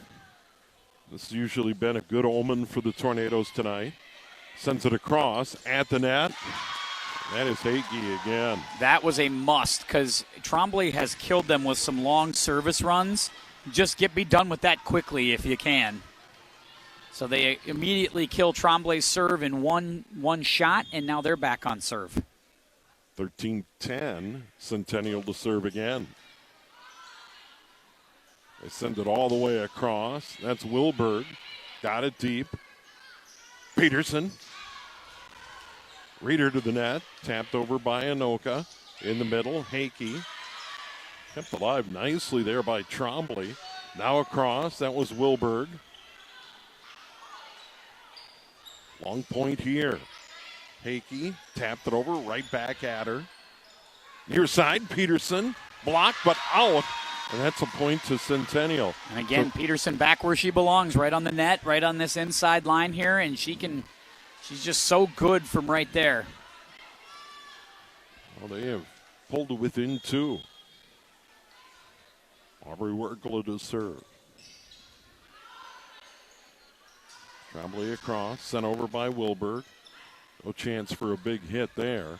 Speaker 2: This has usually been a good omen for the Tornadoes tonight. Sends it across at the net. That is Hakey again.
Speaker 5: That was a must because Trombley has killed them with some long service runs. Just be done with that quickly if you can. So they immediately kill Trombley's serve in one shot, and now they're back on serve.
Speaker 2: 13-10, Centennial to serve again. They send it all the way across. That's Wilberg. Got it deep. Peterson. Reeder to the net. Tapped over by Anoka. In the middle, Hakey. Kept alive nicely there by Trombley. Now across. That was Wilberg. Long point here. Hakey tapped it over. Right back at her. Near side, Peterson. Blocked, but out. And that's a point to Centennial.
Speaker 5: And again, Peterson back where she belongs, right on the net, right on this inside line here, and she's just so good from right there.
Speaker 2: Well, they have pulled to within 2. Aubrey Werkele to serve. Trombley across, sent over by Wilberg. No chance for a big hit there.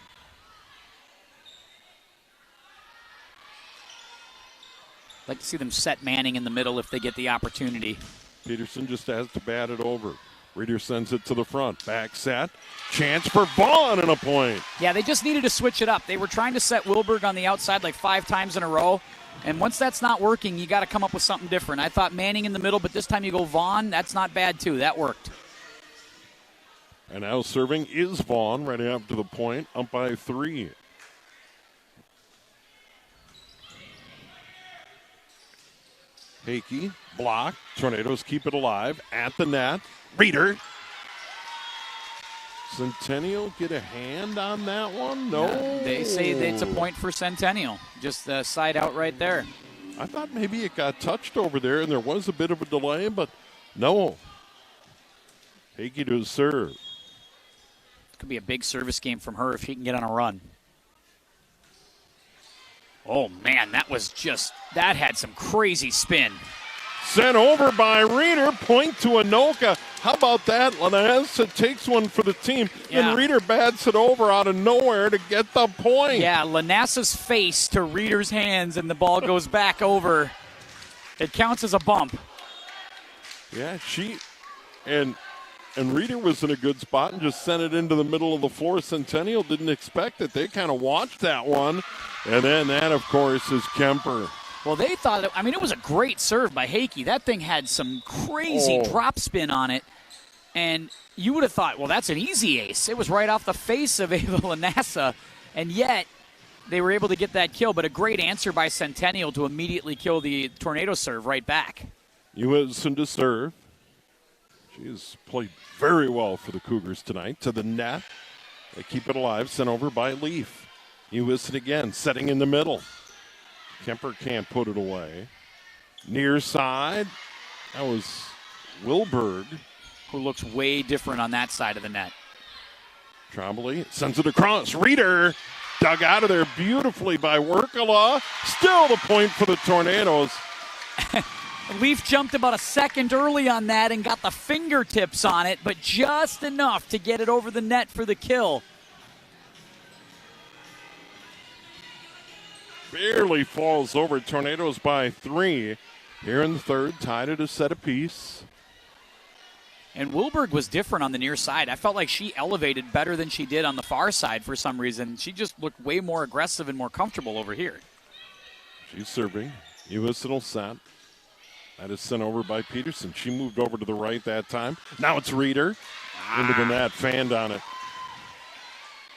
Speaker 5: Like to see them set Manning in the middle if they get the opportunity.
Speaker 2: Peterson just has to bat it over. Reeder sends it to the front. Back set. Chance for Vaughn and a point.
Speaker 5: Yeah, they just needed to switch it up. They were trying to set Wilberg on the outside like 5 times in a row. And once that's not working, you got to come up with something different. I thought Manning in the middle, but this time you go Vaughn. That's not bad, too. That worked.
Speaker 2: And now serving is Vaughn, right up to the point, up by 3. Hakey, block. Tornadoes keep it alive at the net. Reeder. Centennial get a hand on that one? No.
Speaker 5: They say that it's a point for Centennial. Just the side out right there.
Speaker 2: I thought maybe it got touched over there and there was a bit of a delay, but no. Hakey to serve.
Speaker 5: Could be a big service game from her if she can get on a run. Oh, man, that had some crazy spin.
Speaker 2: Sent over by Reeder, point to Anoka. How about that? Lanessa takes one for the team, and Reeder bats it over out of nowhere to get the point.
Speaker 5: Yeah, Lanessa's face to Reeder's hands, and the ball goes back over. It counts as a bump.
Speaker 2: Yeah, and Reeder was in a good spot and just sent it into the middle of the floor. Centennial didn't expect it. They kind of watched that one. And then that, of course, is Kemper.
Speaker 5: Well, they thought, it was a great serve by Hakey. That thing had some crazy drop spin on it. And you would have thought, well, that's an easy ace. It was right off the face of Ava Lanessa. And yet, they were able to get that kill. But a great answer by Centennial to immediately kill the Tornado serve right back.
Speaker 2: Ewison to serve. She has played very well for the Cougars tonight. To the net. They keep it alive. Sent over by Leaf. Ewison again, setting in the middle. Kemper can't put it away. Near side. That was Wilberg.
Speaker 5: Who looks way different on that side of the net.
Speaker 2: Trombley sends it across. Reeder dug out of there beautifully by Werkele. Still the point for the Tornadoes.
Speaker 5: Leaf jumped about a second early on that and got the fingertips on it, but just enough to get it over the net for the kill.
Speaker 2: Barely falls over. Tornadoes by 3. Here in the third, tied at a set apiece.
Speaker 5: And Wilberg was different on the near side. I felt like she elevated better than she did on the far side for some reason. She just looked way more aggressive and more comfortable over here.
Speaker 2: She's serving. Ewison will set. That is sent over by Peterson. She moved over to the right that time. Now it's Reeder. Into the net, fanned on it.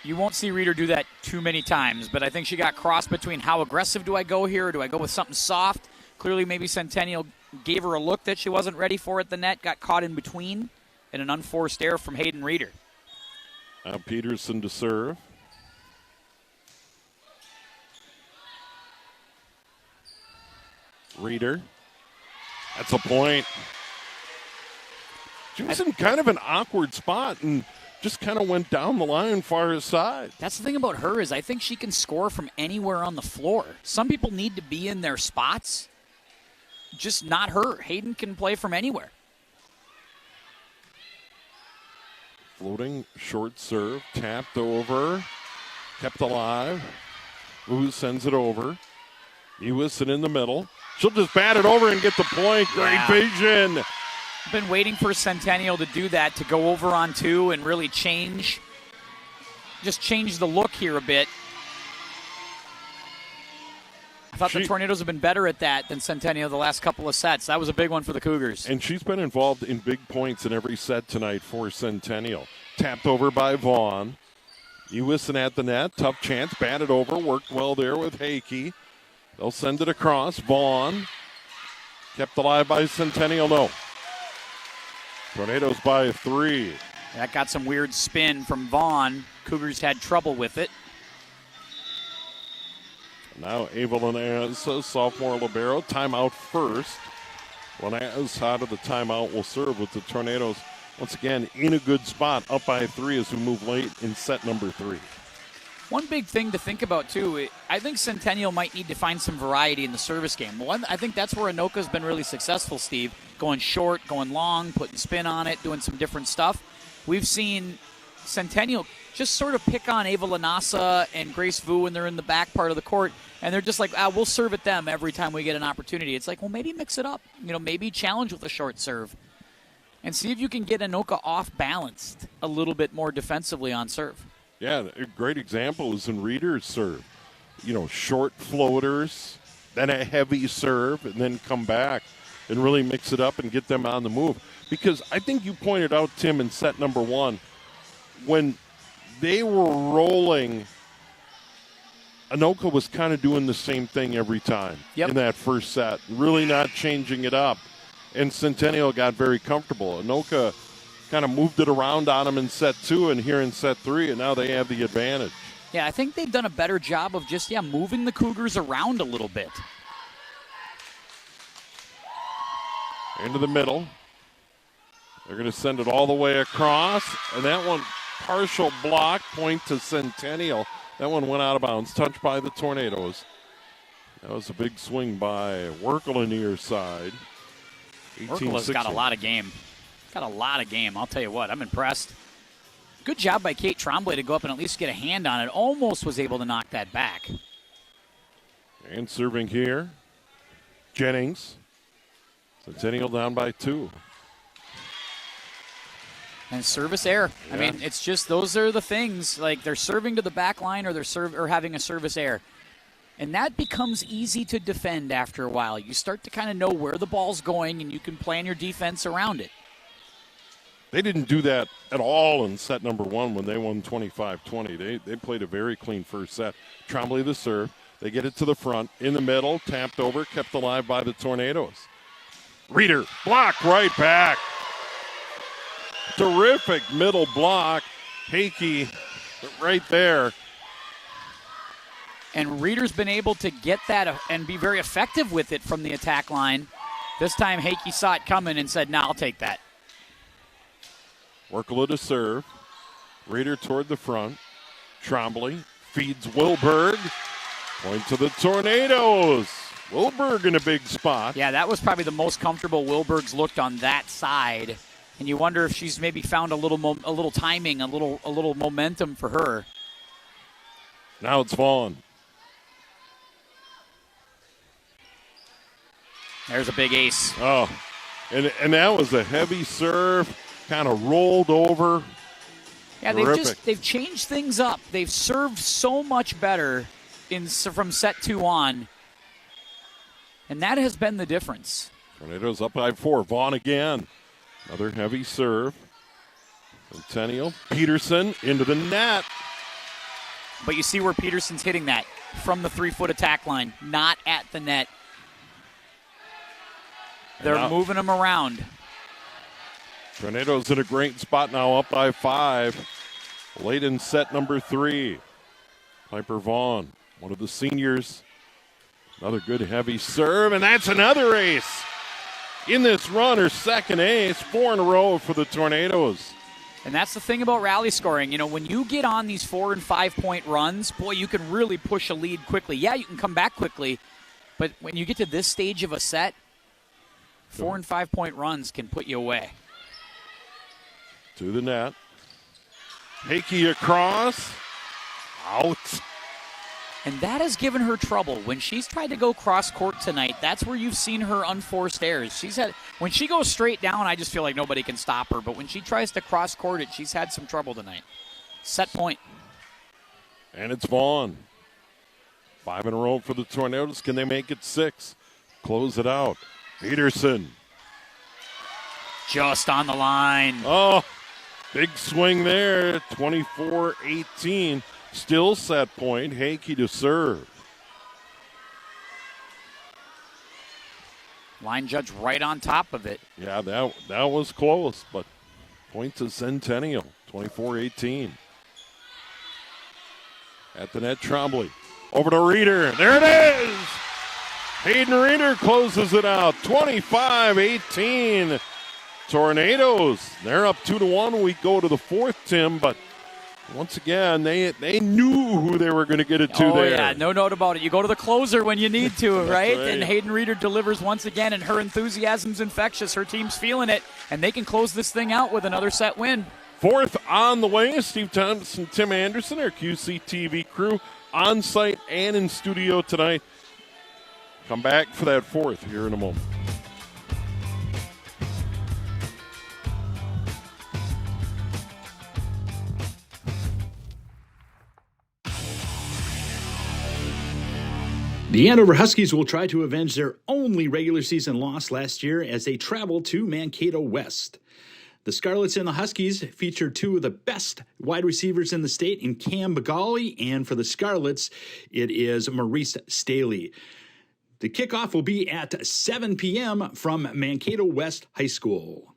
Speaker 5: You won't see Reeder do that too many times, but I think she got crossed between how aggressive do I go here or do I go with something soft? Clearly maybe Centennial gave her a look that she wasn't ready for at the net, got caught in between, and an unforced error from Hayden Reeder.
Speaker 2: Now Peterson to serve. Reeder. That's a point. She was in kind of an awkward spot and just kind of went down the line far aside.
Speaker 5: That's the thing about her is I think she can score from anywhere on the floor. Some people need to be in their spots. Just not her. Hayden can play from anywhere.
Speaker 2: Floating short serve, tapped over, kept alive. Wu sends it over. Ewison in the middle. She'll just bat it over and get the point. Great vision.
Speaker 5: Been waiting for Centennial to do that, to go over on two and really change the look here a bit. I thought the Tornadoes have been better at that than Centennial the last couple of sets. That was a big one for the Cougars.
Speaker 2: And she's been involved in big points in every set tonight for Centennial. Tapped over by Vaughn. Ewison at the net. Tough chance. Batted over. Worked well there with Hakey. They'll send it across. Vaughn. Kept alive by Centennial. No. Tornadoes by 3.
Speaker 5: That got some weird spin from Vaughn. Cougars had trouble with it.
Speaker 2: Now Evelyn Azza, sophomore libero, timeout first. When Azza out of the timeout will serve with the Tornadoes once again in a good spot, up by 3 as we move late in set number 3.
Speaker 5: One big thing to think about, too, I think Centennial might need to find some variety in the service game. I think that's where Anoka's been really successful, Steve. Going short, going long, putting spin on it, doing some different stuff. We've seen Centennial just sort of pick on Ava Lanasa and Grace Vu when they're in the back part of the court, and they're just like, we'll serve at them every time we get an opportunity. It's like, well, maybe mix it up. Maybe challenge with a short serve and see if you can get Anoka off-balanced a little bit more defensively on serve.
Speaker 2: Yeah, a great example is in Reeder's serve. Short floaters, then a heavy serve, and then come back and really mix it up and get them on the move. Because I think you pointed out, Tim, in set number 1, when they were rolling, Anoka was kind of doing the same thing every time in that first set, really not changing it up. And Centennial got very comfortable. Anoka kind of moved it around on them in set 2 and here in set 3, and now they have the advantage.
Speaker 5: Yeah, I think they've done a better job of just, moving the Cougars around a little bit.
Speaker 2: Into the middle. They're going to send it all the way across, and that one partial block, point to Centennial. That one went out of bounds, touched by the Tornadoes. That was a big swing by Werkel near side.
Speaker 5: Werkel's got a lot of game. I'll tell you what, I'm impressed. Good job by Kate Tremblay to go up and at least get a hand on it. Almost was able to knock that back.
Speaker 2: And serving here, Jennings. Centennial down by 2.
Speaker 5: And service error. I mean, it's just those are the things. Like they're serving to the back line or they're having a service error. And that becomes easy to defend after a while. You start to kind of know where the ball's going and you can plan your defense around it.
Speaker 2: They didn't do that at all in set number 1 when they won 25-20. They played a very clean first set. Tremblay the serve. They get it to the front. In the middle, tapped over, kept alive by the Tornadoes. Reeder, blocked right back. Terrific middle block. Hakey right there.
Speaker 5: And Reeder's been able to get that and be very effective with it from the attack line. This time Hakey saw it coming and said, I'll take that.
Speaker 2: Werkel to serve. Reeder toward the front. Tremblay feeds Wilberg. Point to the Tornadoes. Wilberg in a big spot.
Speaker 5: Yeah, that was probably the most comfortable Wilberg's looked on that side. And you wonder if she's maybe found a little timing, a little momentum for her.
Speaker 2: Now it's Vaughn.
Speaker 5: There's a big ace.
Speaker 2: Oh, and that was a heavy serve. Kind of rolled over.
Speaker 5: Yeah, they've changed things up. They've served so much better from set 2 on, and that has been the difference.
Speaker 2: Tornadoes up by 4. Vaughn again. Another heavy serve. Centennial. Peterson into the net.
Speaker 5: But you see where Peterson's hitting that from the 3-foot attack line, not at the net. They're moving them around.
Speaker 2: Tornadoes in a great spot now, up by 5. Late in set number 3. Piper Vaughn, one of the seniors. Another good heavy serve, and that's another ace. in this run, her second ace, 4 in a row for the Tornadoes.
Speaker 5: And that's the thing about rally scoring. You know, when you get on these 4 and 5 point runs, boy, you can really push a lead quickly. Yeah, you can come back quickly, but when you get to this stage of a set, 4 and 5 point runs can put you away.
Speaker 2: To the net. Hickey across. Out.
Speaker 5: And that has given her trouble. When she's tried to go cross court tonight, that's where you've seen her unforced errors. When she goes straight down, I just feel like nobody can stop her. But when she tries to cross court it, she's had some trouble tonight. Set point.
Speaker 2: And it's Vaughn. 5 in a row for the Tornadoes. Can they make it 6? Close it out. Peterson.
Speaker 5: Just on the line.
Speaker 2: Oh, big swing there. 24-18. Still set point. Hakey to serve.
Speaker 5: Line judge right on top of it.
Speaker 2: Yeah, that was close, but point to Centennial. 24-18. At the net, Trombley. Over to Reeder. There it is! Hayden Reeder closes it out. 25-18. Tornadoes. They're up 2-1. We go to the fourth, Tim, but once again, they knew who they were going to get it to there.
Speaker 5: Yeah, no doubt about it. You go to the closer when you need to, right?
Speaker 2: right?
Speaker 5: And Hayden Reeder delivers once again, and her enthusiasm's infectious. Her team's feeling it, and they can close this thing out with another set win.
Speaker 2: Fourth on the way. Steve Thompson, Tim Anderson, our QCTV crew, on site and in studio tonight. Come back for that fourth here in a moment.
Speaker 7: The Andover Huskies will try to avenge their only regular season loss last year as they travel to Mankato West. The Scarlets and the Huskies feature 2 of the best wide receivers in the state in Cam Bagali, and for the Scarlets, it is Maurice Staley. The kickoff will be at 7 p.m. from Mankato West High School.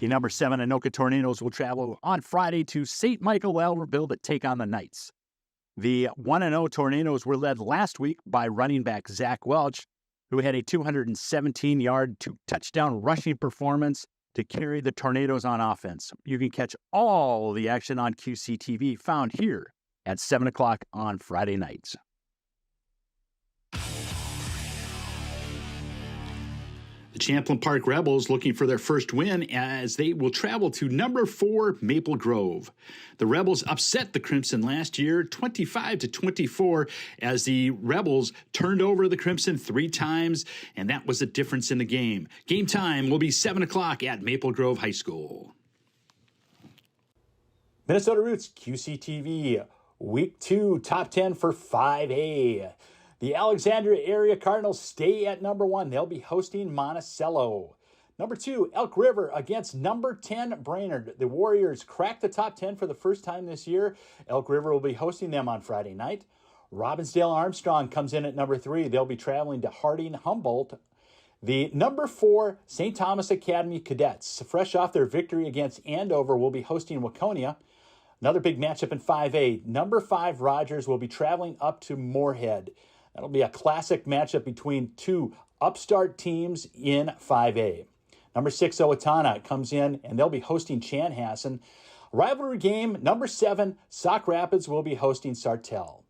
Speaker 8: The number 7 Anoka Tornadoes will travel on Friday to St. Michael Albertville to take on the Knights. The 1-0 Tornadoes were led last week by running back Zach Welch, who had a 217-yard, 2-touchdown rushing performance to carry the Tornadoes on offense. You can catch all the action on QCTV found here at 7 o'clock on Friday nights.
Speaker 7: The Champlain Park Rebels looking for their first win as they will travel to number 4 Maple Grove. The Rebels upset the Crimson last year 25-24 as the Rebels turned over the Crimson 3 times, and that was the difference in the game. Game time will be 7 o'clock at Maple Grove High School.
Speaker 9: Minnesota Roots QCTV Week 2 Top 10 for 5A. The Alexandria Area Cardinals stay at number 1. They'll be hosting Monticello. Number 2, Elk River against number 10 Brainerd. The Warriors cracked the top 10 for the first time this year. Elk River will be hosting them on Friday night. Robbinsdale Armstrong comes in at number 3. They'll be traveling to Harding Humboldt. The number 4 St. Thomas Academy Cadets, fresh off their victory against Andover, will be hosting Waconia. Another big matchup in 5A. Number 5 Rogers will be traveling up to Moorhead. That'll be a classic matchup between 2 upstart teams in 5A. Number 6, Owatonna comes in, and they'll be hosting Chanhassen. Rivalry game, number 7, Sauk Rapids will be hosting Sartell.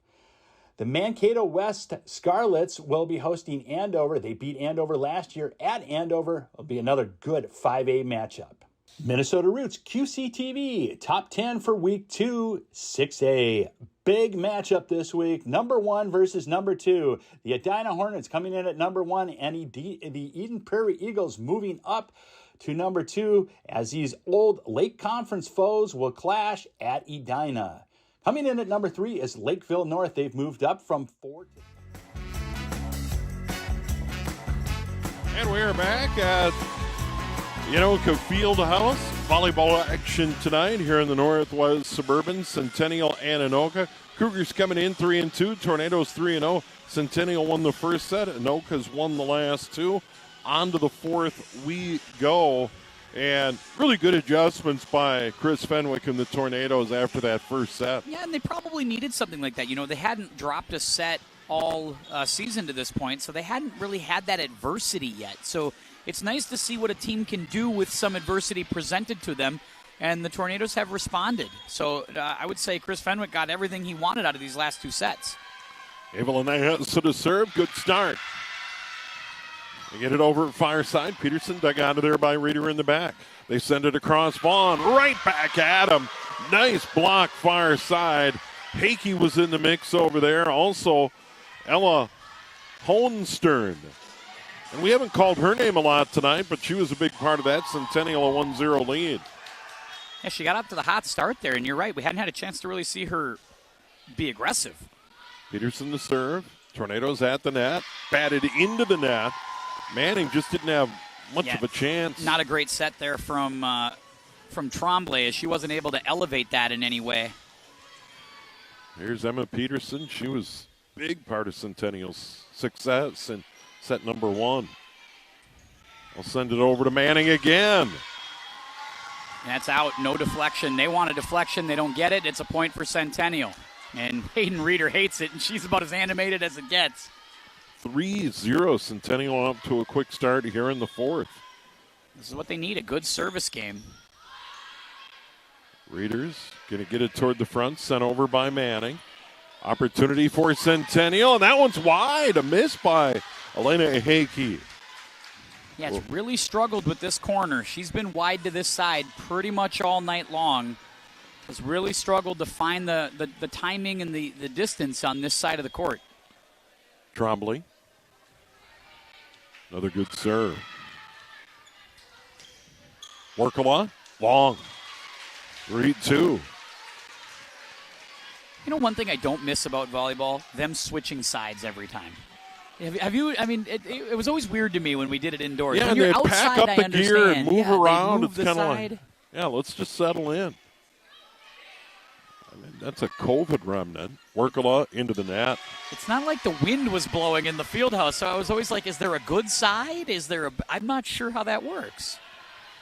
Speaker 9: The Mankato West Scarlets will be hosting Andover. They beat Andover last year at Andover. It'll be another good 5A matchup. Minnesota Roots QCTV Top 10 for Week 2, 6A. Big matchup this week. Number 1 versus number 2. The Edina Hornets coming in at number 1, and the Eden Prairie Eagles moving up to number 2 as these old Lake Conference foes will clash at Edina. Coming in at number 3 is Lakeville North. They've moved up from 4 to...
Speaker 2: And we're back at Anoka Fieldhouse. Volleyball action tonight here in the Northwest Suburban. Centennial and Anoka. Cougars coming in 3-2. Tornadoes 3-0. Centennial won the first set. Anoka's won the last 2. On to the fourth we go. And really good adjustments by Chris Fenwick and the Tornadoes after that first set.
Speaker 5: Yeah, and they probably needed something like that. You know, they hadn't dropped a set all season to this point, so they hadn't really had that adversity yet. So it's nice to see what a team can do with some adversity presented to them, and the Tornadoes have responded. So I would say Chris Fenwick got everything he wanted out of these last 2 sets.
Speaker 2: Evelyn to the serve. Good start. They get it over at Fireside. Peterson dug out of there by Reeder in the back. They send it across. Vaughn right back at him. Nice block Fireside. Hakey was in the mix over there. Also, Ella Hohenstern. And we haven't called her name a lot tonight, but she was a big part of that Centennial a 1-0 lead.
Speaker 5: Yeah, she got up to the hot start there, and you're right. We hadn't had a chance to really see her be aggressive.
Speaker 2: Peterson to serve. Tornadoes at the net. Batted into the net. Manning just didn't have much of a chance.
Speaker 5: Not a great set there from Tremblay, as she wasn't able to elevate that in any way.
Speaker 2: Here's Emma Peterson. She was a big part of Centennial's success in set number 1. I'll send it over to Manning again.
Speaker 5: That's out. No deflection. They want a deflection. They don't get it. It's a point for Centennial. And Hayden Reeder hates it, and she's about as animated as it gets.
Speaker 2: 3-0 Centennial up to a quick start here in the 4th.
Speaker 5: This is what they need, a good service game.
Speaker 2: Reeders going to get it toward the front, sent over by Manning. Opportunity for Centennial, and that one's wide. A miss by Elena Hakey.
Speaker 5: Yeah, it's really struggled with this corner. She's been wide to this side pretty much all night long. Has really struggled to find the timing and the distance on this side of the court.
Speaker 2: Trombley. Another good serve. Workala, long. 3-2.
Speaker 5: You know, one thing I don't miss about volleyball? Them switching sides every time. Have you? I mean, it was always weird to me when we did it indoors.
Speaker 2: Yeah,
Speaker 5: when
Speaker 2: and
Speaker 5: you're
Speaker 2: they'd
Speaker 5: outside,
Speaker 2: pack up the
Speaker 5: I
Speaker 2: gear and
Speaker 5: understand.
Speaker 2: move
Speaker 5: Yeah,
Speaker 2: around.
Speaker 5: move
Speaker 2: It's kind of
Speaker 5: side.
Speaker 2: like, yeah, let's just settle in. I mean, that's a COVID remnant. Workala into the net.
Speaker 5: It's not like the wind was blowing in the field house, so I was always like, is there a good side? I'm not sure how that works.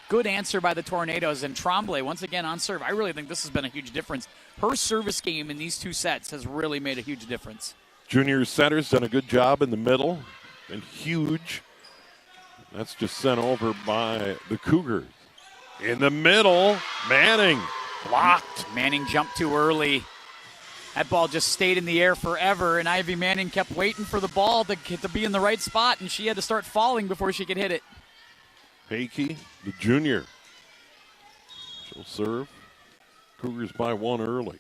Speaker 5: Good answer by the Tornadoes, and Tremblay, once again, on serve. I really think this has been a huge difference. Her service game in these 2 sets has really made a huge difference.
Speaker 2: Junior center's done a good job in the middle. And huge. That's just sent over by the Cougars. In the middle, Manning. Blocked.
Speaker 5: Manning jumped too early. That ball just stayed in the air forever, and Ivy Manning kept waiting for the ball to be in the right spot, and she had to start falling before she could hit it.
Speaker 2: Hakey, the junior. She'll serve. Cougars by 1 early.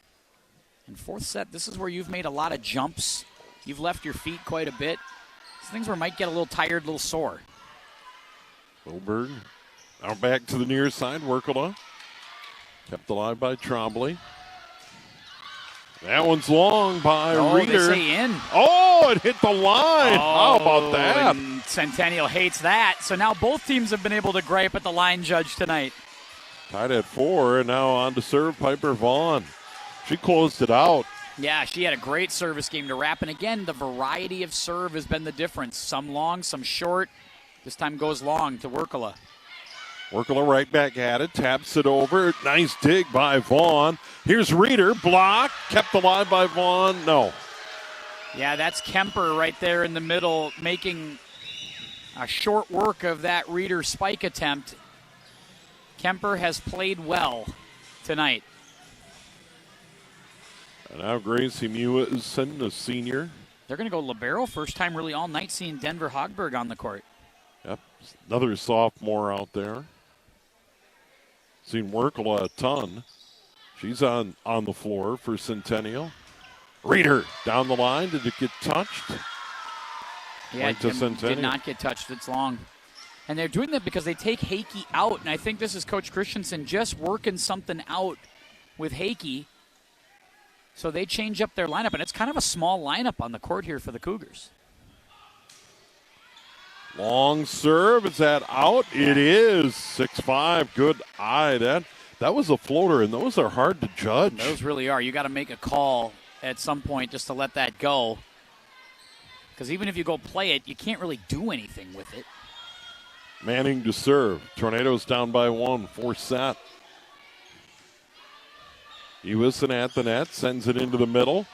Speaker 5: In 4th set, this is where you've made a lot of jumps. You've left your feet quite a bit. These things where it might get a little tired, a little sore.
Speaker 2: Wilberg. Now back to the near side. Workala. Kept alive by Trombley. That one's long by Reeder.
Speaker 5: They say in.
Speaker 2: Oh, it hit the line. How about that?
Speaker 5: And Centennial hates that. So now both teams have been able to gripe at the line judge tonight.
Speaker 2: Tied at 4, and now on to serve Piper Vaughn. She closed it out.
Speaker 5: Yeah, she had a great service game to wrap. And again, the variety of serve has been the difference. Some long, some short. This time goes long to Workala.
Speaker 2: Workala right back at it, taps it over. Nice dig by Vaughn. Here's Reeder, block, kept alive by Vaughn. No.
Speaker 5: Yeah, that's Kemper right there in the middle, making a short work of that Reeder spike attempt. Kemper has played well tonight.
Speaker 2: And now Gracie Mewison, the senior.
Speaker 5: They're going to go libero, first time really all night seeing Denver Hogberg on the court.
Speaker 2: Yep, another sophomore out there. Seen Workala a ton. She's on the floor for Centennial. Reeder down the line. Did it get touched?
Speaker 5: Yeah,
Speaker 2: to Centennial.
Speaker 5: Did not get touched. It's long. And they're doing that because they take Hakey out. And I think this is Coach Christensen just working something out with Hakey. So they change up their lineup. And it's kind of a small lineup on the court here for the Cougars.
Speaker 2: Long serve. Is that out? It is. 6-5. Good eye. That was a floater, and those are hard to judge.
Speaker 5: Those really are. You got to make a call at some point just to let that go. Because even if you go play it, you can't really do anything with it.
Speaker 2: Manning to serve. Tornadoes down by 1. 4th set. Ewison at the net. Sends it into the middle.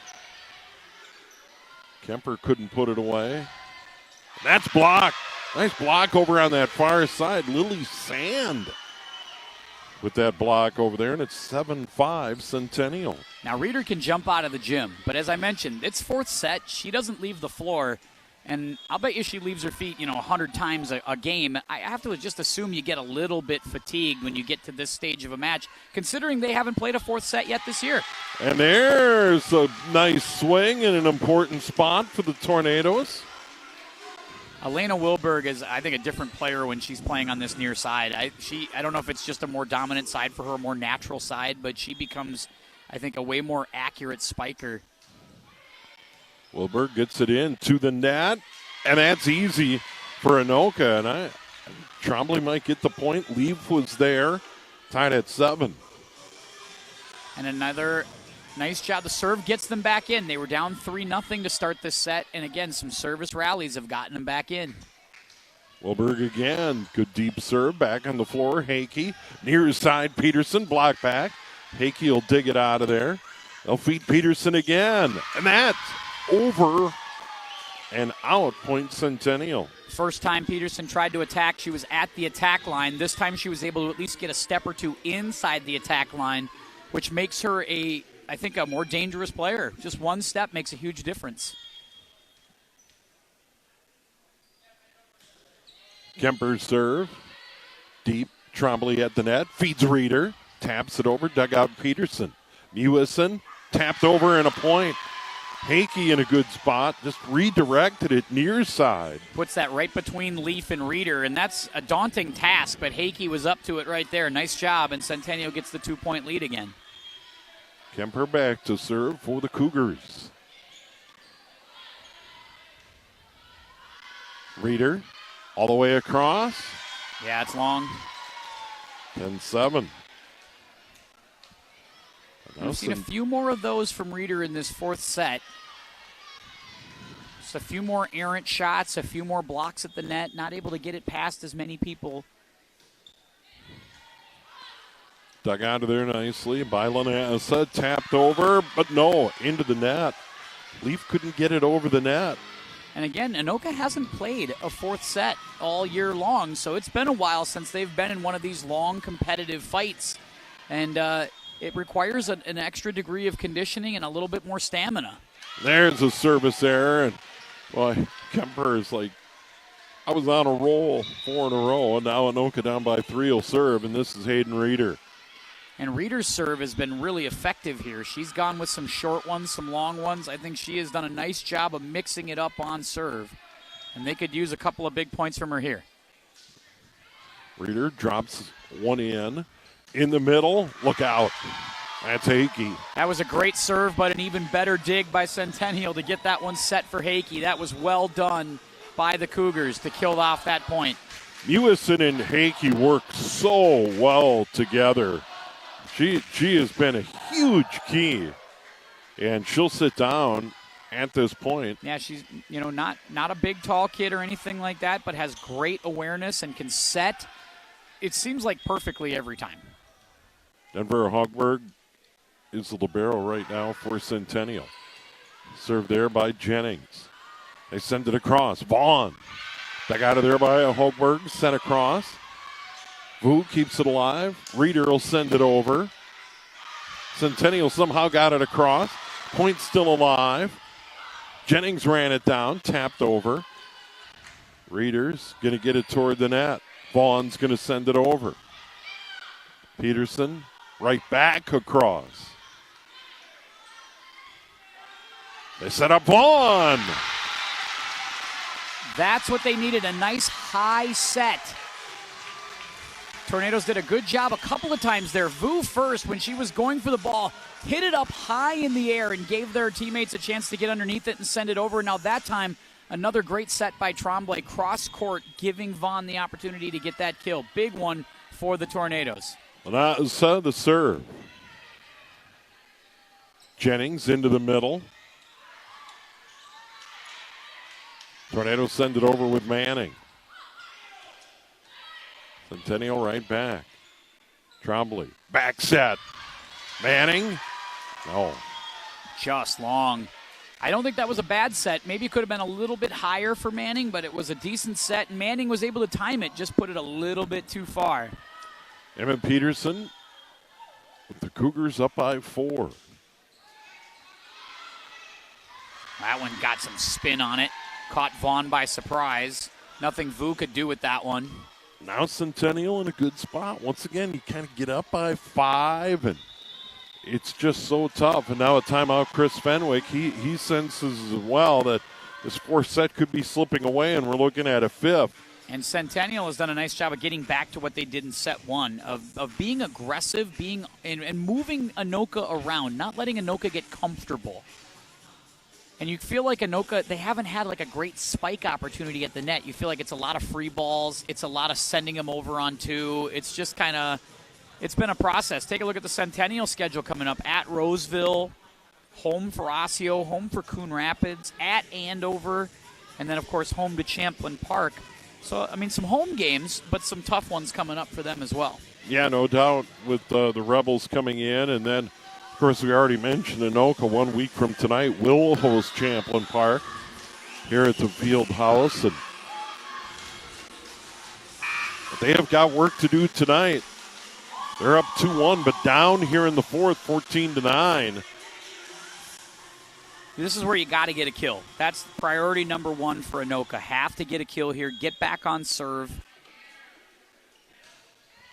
Speaker 2: Kemper couldn't put it away. That's blocked. Nice block over on that far side. Lily Sand with that block over there, and it's 7-5 Centennial.
Speaker 5: Now, Reeder can jump out of the gym, but as I mentioned, it's fourth set. She doesn't leave the floor, and I'll bet you she leaves her feet, 100 times a game. I have to just assume you get a little bit fatigued when you get to this stage of a match, considering they haven't played a fourth set yet this year.
Speaker 2: And there's a nice swing in an important spot for the Tornadoes.
Speaker 5: Elena Wilberg is, I think, a different player when she's playing on this near side. I don't know if it's just a more dominant side for her, a more natural side, but she becomes, I think, a way more accurate spiker.
Speaker 2: Wilberg gets it in to the net, and that's easy for Anoka. And Trombley might get the point. Leaf was there, tied at 7.
Speaker 5: And another nice job. The serve gets them back in. They were down 3-0 to start this set, and again, some service rallies have gotten them back in.
Speaker 2: Wilberg again, good deep serve, back on the floor. Hakey, near his side, Peterson, block back. Hakey will dig it out of there. They'll feed Peterson again, and that's over and out, point Centennial.
Speaker 5: First time Peterson tried to attack, she was at the attack line. This time she was able to at least get a step or two inside the attack line, which makes her I think a more dangerous player. Just one step makes a huge difference.
Speaker 2: Kemper's serve. Deep. Trombley at the net. Feeds Reeder. Taps it over. Dugout Peterson. Mewison tapped over and a point. Hakey in a good spot. Just redirected it near side.
Speaker 5: Puts that right between Leaf and Reeder, and that's a daunting task, but Hakey was up to it right there. Nice job, and Centennial gets the 2-point lead again.
Speaker 2: Kemper back to serve for the Cougars. Reeder all the way across.
Speaker 5: Yeah, it's long.
Speaker 2: 10-7.
Speaker 5: We've seen a few more of those from Reeder in this fourth set. Just a few more errant shots, a few more blocks at the net, not able to get it past as many people.
Speaker 2: Dug out of there nicely by Lanassa, tapped over, but no, into the net. Leaf couldn't get it over the net.
Speaker 5: And again, Anoka hasn't played a fourth set all year long, so it's been a while since they've been in one of these long competitive fights. And it requires an extra degree of conditioning and a little bit more stamina.
Speaker 2: There's a service error, and boy, Kemper is like, I was on a roll, 4 in a row, and now Anoka down by 3 will serve, and this is Hayden Reeder.
Speaker 5: And Reeder's serve has been really effective here. She's gone with some short ones, some long ones. I think she has done a nice job of mixing it up on serve. And they could use a couple of big points from her here.
Speaker 2: Reeder drops one in the middle. Look out. That's Hakey.
Speaker 5: That was a great serve, but an even better dig by Centennial to get that one set for Hakey. That was well done by the Cougars to kill off that point.
Speaker 2: Mewison and Hakey work so well together. She has been a huge key, and she'll sit down at this point.
Speaker 5: Yeah, she's not a big, tall kid or anything like that, but has great awareness and can set, it seems like, perfectly every time.
Speaker 2: Denver Hogberg is the libero right now for Centennial. Served there by Jennings. They send it across. Vaughn. Dug out of there by Hogberg. Sent across. Vu keeps it alive. Reeder will send it over. Centennial somehow got it across. Point still alive. Jennings ran it down. Tapped over. Reeder's going to get it toward the net. Vaughn's going to send it over. Peterson right back across. They set up Vaughn.
Speaker 5: That's what they needed, a nice high set. Tornadoes did a good job a couple of times there. Vu first, when she was going for the ball, hit it up high in the air and gave their teammates a chance to get underneath it and send it over. Now that time, another great set by Trombley, cross court, giving Vaughn the opportunity to get that kill. Big one for the Tornadoes.
Speaker 2: Lanassa the serve. Jennings into the middle. Tornadoes send it over with Manning. Centennial right back. Trombley. Back set. Manning. No.
Speaker 5: Just long. I don't think that was a bad set. Maybe it could have been a little bit higher for Manning, but it was a decent set. Manning was able to time it, just put it a little bit too far.
Speaker 2: Emmett Peterson with the Cougars up by 4.
Speaker 5: That one got some spin on it. Caught Vaughn by surprise. Nothing Vu could do with that one.
Speaker 2: Now Centennial in a good spot. Once again, you kind of get up by 5, and it's just so tough. And now a timeout, Chris Fenwick. He senses as well that this fourth set could be slipping away, and we're looking at a 5th.
Speaker 5: And Centennial has done a nice job of getting back to what they did in set 1, of being aggressive, being and moving Anoka around, not letting Anoka get comfortable. And you feel like Anoka, they haven't had like a great spike opportunity at the net. You feel like it's a lot of free balls. It's a lot of sending them over on 2. It's just kind of, it's been a process. Take a look at the Centennial schedule coming up. At Roseville, home for Osseo, home for Coon Rapids, at Andover, and then, of course, home to Champlin Park. So, I mean, some home games, but some tough ones coming up for them as well.
Speaker 2: Yeah, no doubt, with the Rebels coming in. And then, of course, we already mentioned Anoka 1 week from tonight will host Champlin Park here at the field house. And they have got work to do tonight. They're up 2-1, but down here in the fourth, 14-9.
Speaker 5: This is where you got to get a kill. That's priority number 1 for Anoka. Have to get a kill here. Get back on serve.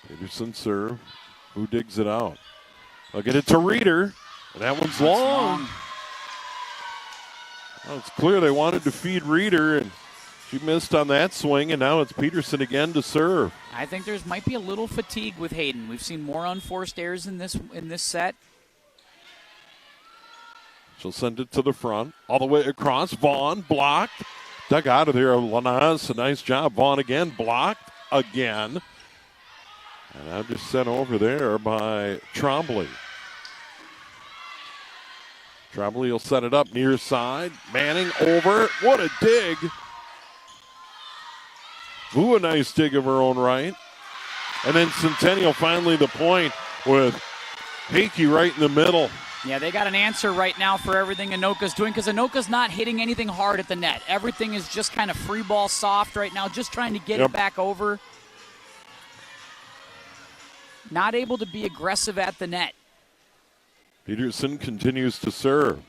Speaker 2: Peterson serve. Who digs it out? I'll get it to Reeder, and that one's long. Well, it's clear they wanted to feed Reeder, and she missed on that swing, and now it's Peterson again to serve.
Speaker 5: I think there's might be a little fatigue with Hayden. We've seen more unforced errors in this set.
Speaker 2: She'll send it to the front, all the way across. Vaughn blocked. Dug out of there. Lanas, a nice job. Vaughn again, blocked again. And now just sent over there by Trombley. Trombley will set it up near side. Manning over. What a dig. Ooh, a nice dig of her own right. And then Centennial finally the point with Hakey right in the middle.
Speaker 5: Yeah, they got an answer right now for everything Anoka's doing, because Anoka's not hitting anything hard at the net. Everything is just kind of free ball soft right now, just trying to get it back over. Not able to be aggressive at the net.
Speaker 2: Peterson continues to serve.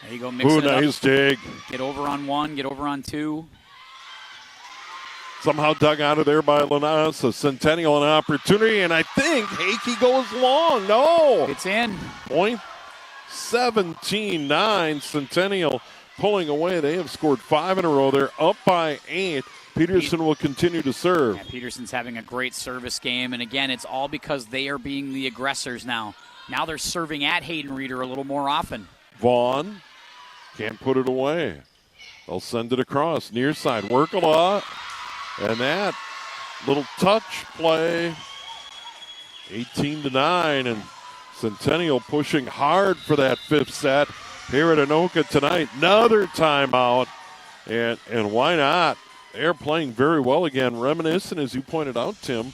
Speaker 5: There you go, mix it
Speaker 2: nice
Speaker 5: up.
Speaker 2: dig.
Speaker 5: Get over on 1, get over on 2.
Speaker 2: Somehow dug out of there by Lanas. A Centennial an opportunity, and I think Hakey goes long. No.
Speaker 5: It's in.
Speaker 2: Point 17-9. Centennial pulling away. They have scored 5 in a row. They're up by 8. Peterson will continue to serve.
Speaker 5: Yeah, Peterson's having a great service game, and again, it's all because they are being the aggressors now. Now they're serving at Hayden Reeder a little more often.
Speaker 2: Vaughn can't put it away. They'll send it across. Near side. Work a lot. And that little touch play, 18-9, and Centennial pushing hard for that 5th set here at Anoka tonight. Another timeout, and why not? They're playing very well again, reminiscent, as you pointed out, Tim,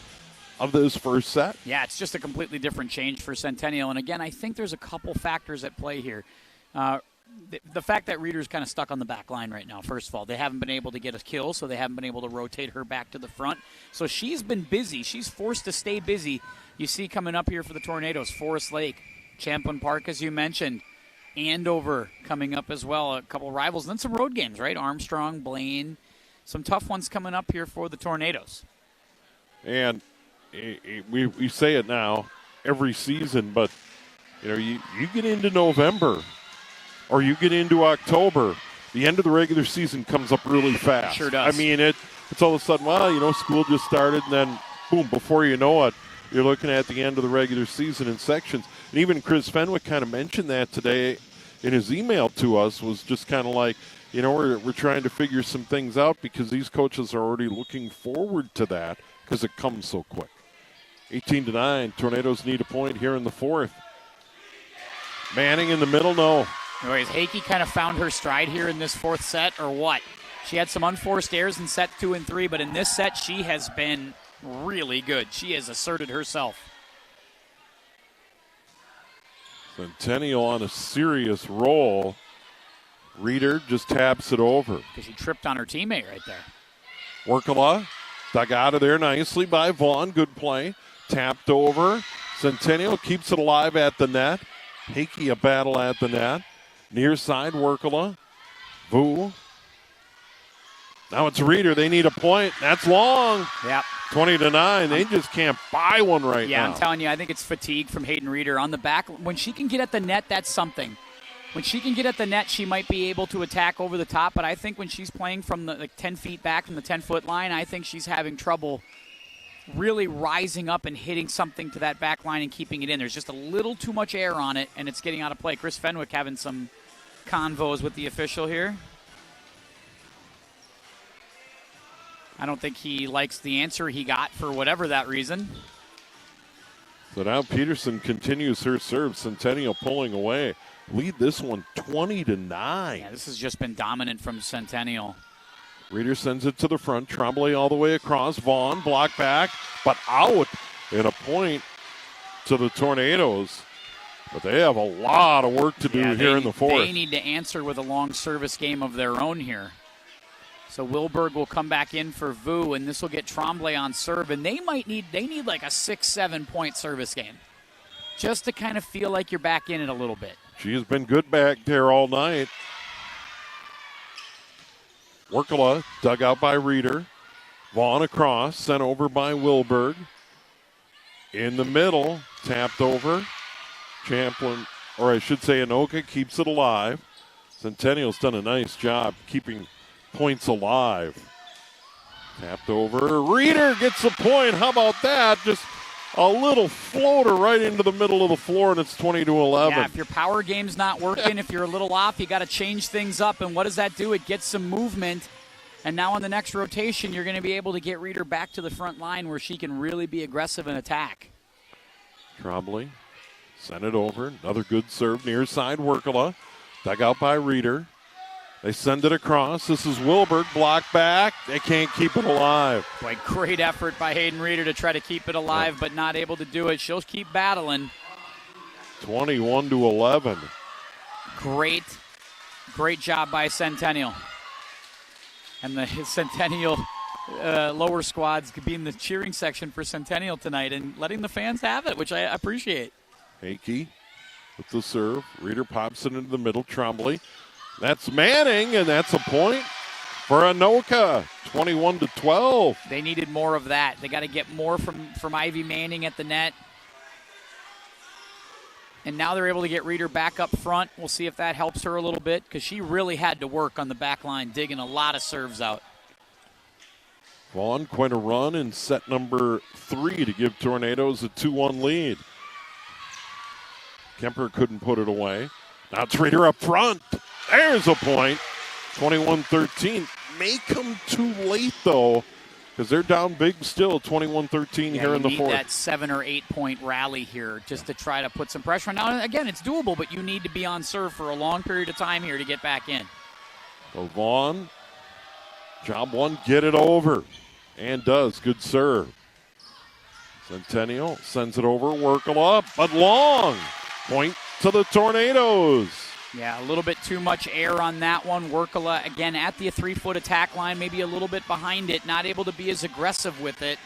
Speaker 2: of this first set.
Speaker 5: Yeah, it's just a completely different change for Centennial, and again, I think there's a couple factors at play here. The fact that Reeder's kind of stuck on the back line right now, first of all. They haven't been able to get a kill, so they haven't been able to rotate her back to the front. So she's been busy. She's forced to stay busy. You see coming up here for the Tornadoes, Forest Lake, Champlin Park, as you mentioned, Andover coming up as well, a couple rivals. And then some road games, right? Armstrong, Blaine, some tough ones coming up here for the Tornadoes.
Speaker 2: And we say it now every season, but you get into November or you get into October, the end of the regular season comes up really fast.
Speaker 5: Sure does.
Speaker 2: I mean, it's all of a sudden, school just started, and then, boom, before you know it, you're looking at the end of the regular season in sections. And even Chris Fenwick kind of mentioned that today in his email to us, was just kind of like, we're trying to figure some things out because these coaches are already looking forward to that because it comes so quick. 18-9, Tornadoes need a point here in the fourth. Manning in the middle, no.
Speaker 5: Anyways, Hakey kind of found her stride here in this 4th set, or what? She had some unforced errors in set 2 and 3, but in this set, she has been really good. She has asserted herself.
Speaker 2: Centennial on a serious roll. Reeder just taps it over.
Speaker 5: Because she tripped on her teammate right there.
Speaker 2: Workala dug out of there nicely by Vaughn. Good play. Tapped over. Centennial keeps it alive at the net. Hakey a battle at the net. Near side, Workala. Vu. Now it's Reeder. They need a point. That's long.
Speaker 5: Yep.
Speaker 2: 20-9. They just can't buy one right now.
Speaker 5: Yeah, I'm telling you, I think it's fatigue from Hayden Reeder on the back. When she can get at the net, that's something. When she can get at the net, she might be able to attack over the top. But I think when she's playing from the 10 feet back from the 10-foot line, I think she's having trouble really rising up and hitting something to that back line and keeping it in. There's just a little too much air on it, and it's getting out of play. Chris Fenwick having some convos with the official here. I don't think he likes the answer he got for whatever that reason.
Speaker 2: So now Peterson continues her serve. Centennial pulling away. Lead this one 20-9.
Speaker 5: Yeah, this has just been dominant from Centennial.
Speaker 2: Reeder sends it to the front. Tremblay all the way across. Vaughn block back, but out. And a point to the Tornadoes. But they have a lot of work to do here in the fourth.
Speaker 5: They need to answer with a long service game of their own here. So Wilberg will come back in for Vu, and this will get Tremblay on serve. And they need like a 6-7 point service game, just to kind of feel like you're back in it a little bit.
Speaker 2: She has been good back there all night. Workala dug out by Reeder. Vaughn across, sent over by Wilberg. In the middle, tapped over. Champlin, or I should say Anoka, keeps it alive. Centennial's done a nice job keeping points alive. Tapped over. Reeder gets the point. How about that? Just a little floater right into the middle of the floor, and it's 20-11.
Speaker 5: Yeah, if your power game's not working, if you're a little off, you got to change things up. And what does that do? It gets some movement. And now on the next rotation, you're going to be able to get Reeder back to the front line where she can really be aggressive and attack.
Speaker 2: Trombley sent it over. Another good serve near side. Workala dug out by Reeder. They send it across. This is Wilberg. Block back. They can't keep it alive.
Speaker 5: Boy, great effort by Hayden Reeder to try to keep it alive, but not able to do it. She'll keep battling.
Speaker 2: 21-11.
Speaker 5: Great job by Centennial. And the Centennial lower squads could be in the cheering section for Centennial tonight and letting the fans have it, which I appreciate.
Speaker 2: Hakey with the serve. Reeder pops it into the middle. Trombley. That's Manning, and that's a point for Anoka. 21-12.
Speaker 5: They needed more of that. They got to get more from Ivy Manning at the net. And now they're able to get Reeder back up front. We'll see if that helps her a little bit, because she really had to work on the back line, digging a lot of serves out.
Speaker 2: Vaughn, quite a run in set number 3 to give Tornadoes a 2-1 lead. Kemper couldn't put it away. Now it's Reeder up front. There's a point. 21-13. May come too late, though, because they're down big still, 21-13 here in the fourth.
Speaker 5: You need that 7 or 8 point rally here just to try to put some pressure on. Now, again, it's doable, but you need to be on serve for a long period of time here to get back in.
Speaker 2: So Vaughn, job one, get it over. And does. Good serve. Centennial sends it over. Workala, but long. Point to the Tornadoes.
Speaker 5: Yeah, a little bit too much air on that one. Workala, again, at the 3-foot attack line, maybe a little bit behind it, not able to be as aggressive with it.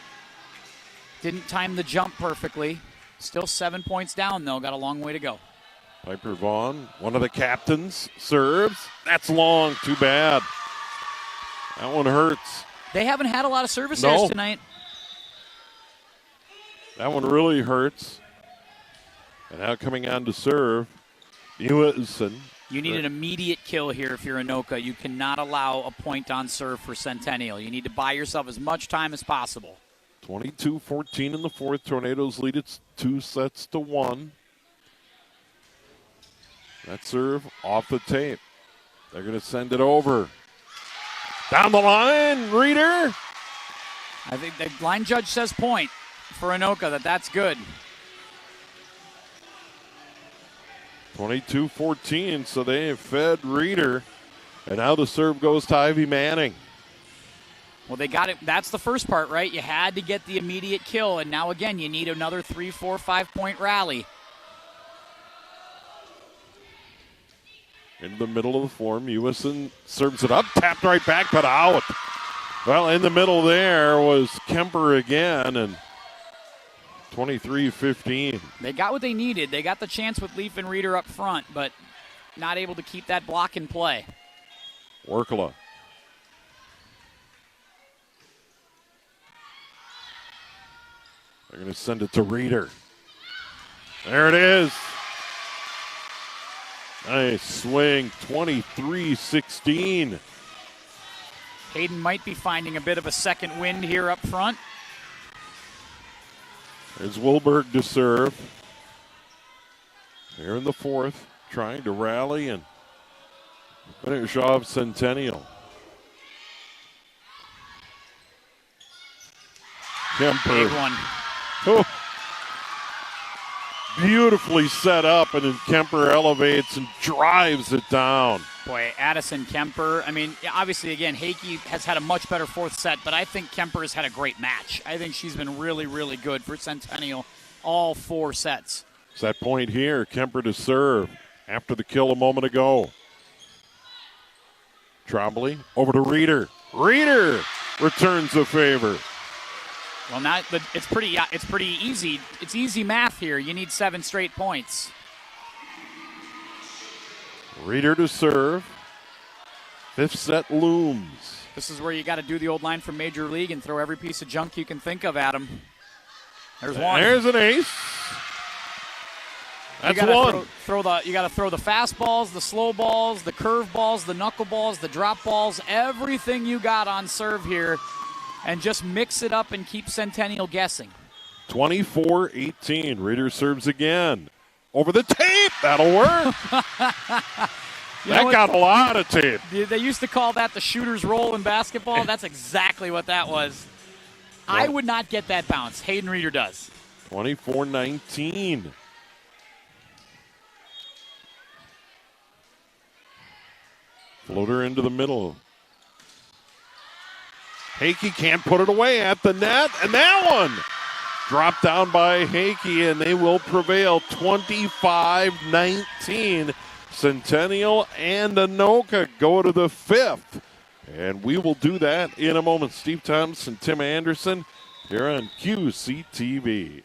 Speaker 5: Didn't time the jump perfectly. Still 7 points down, though. Got a long way to go.
Speaker 2: Piper Vaughn, one of the captains, serves. That's long. Too bad. That one hurts.
Speaker 5: They haven't had a lot of service errors tonight.
Speaker 2: That one really hurts. And now coming on to serve, Newison.
Speaker 5: You need an immediate kill here if you're Anoka. You cannot allow a point on serve for Centennial. You need to buy yourself as much time as possible.
Speaker 2: 22-14 in the fourth. Tornadoes lead it 2-1. That serve off the tape. They're going to send it over. Down the line, Reeder.
Speaker 5: I think the line judge says point for Anoka, that's good.
Speaker 2: 22-14, so they have fed Reeder. And now the serve goes to Ivy Manning.
Speaker 5: Well, they got it. That's the first part, right? You had to get the immediate kill, and now again you need another 3, 4, 5 point rally.
Speaker 2: into the middle of the floor. Mewison serves it up, tapped right back, but out. Well, in the middle there was Kemper again, and 23-15.
Speaker 5: They got what they needed. They got the chance with Leaf and Reeder up front, but not able to keep that block in play.
Speaker 2: Workala. They're going to send it to Reeder. There it is. Nice swing, 23-16.
Speaker 5: Hayden might be finding a bit of a second wind here up front.
Speaker 2: There's Wilberg to serve. Here in the fourth, trying to rally and finish off Centennial. Kemper.
Speaker 5: Big one.
Speaker 2: Oh. Beautifully set up, and then Kemper elevates and drives it down.
Speaker 5: Boy, Addison Kemper. I mean, obviously, again, Heike has had a much better fourth set, but I think Kemper has had a great match. I think she's been really, really good for Centennial all 4 sets.
Speaker 2: It's that point here. Kemper to serve after the kill a moment ago. Trombley over to Reeder. Reeder returns the favor.
Speaker 5: Well, now it's pretty easy. It's easy math here. You need 7 straight points.
Speaker 2: Reeder to serve. 5th set looms.
Speaker 5: This is where you got to do the old line from Major League and throw every piece of junk you can think of at him. There's one.
Speaker 2: There's an ace. That's
Speaker 5: you gotta
Speaker 2: one.
Speaker 5: You got to throw the fastballs, the slow balls, the curve balls, the knuckle balls, the drop balls, everything you got on serve here, and just mix it up and keep Centennial guessing.
Speaker 2: 24-18. Reeder serves again. Over the tape. That'll work. That got a lot of tape.
Speaker 5: They used to call that the shooter's roll in basketball. That's exactly what that was. I would not get that bounce. Hayden Reeder does.
Speaker 2: 24-19. Floater into the middle. Heike can't put it away at the net, and that one dropped down by Heike, and they will prevail 25-19. Centennial and Anoka go to the 5th, and we will do that in a moment. Steve Thompson, Tim Anderson here on QCTV.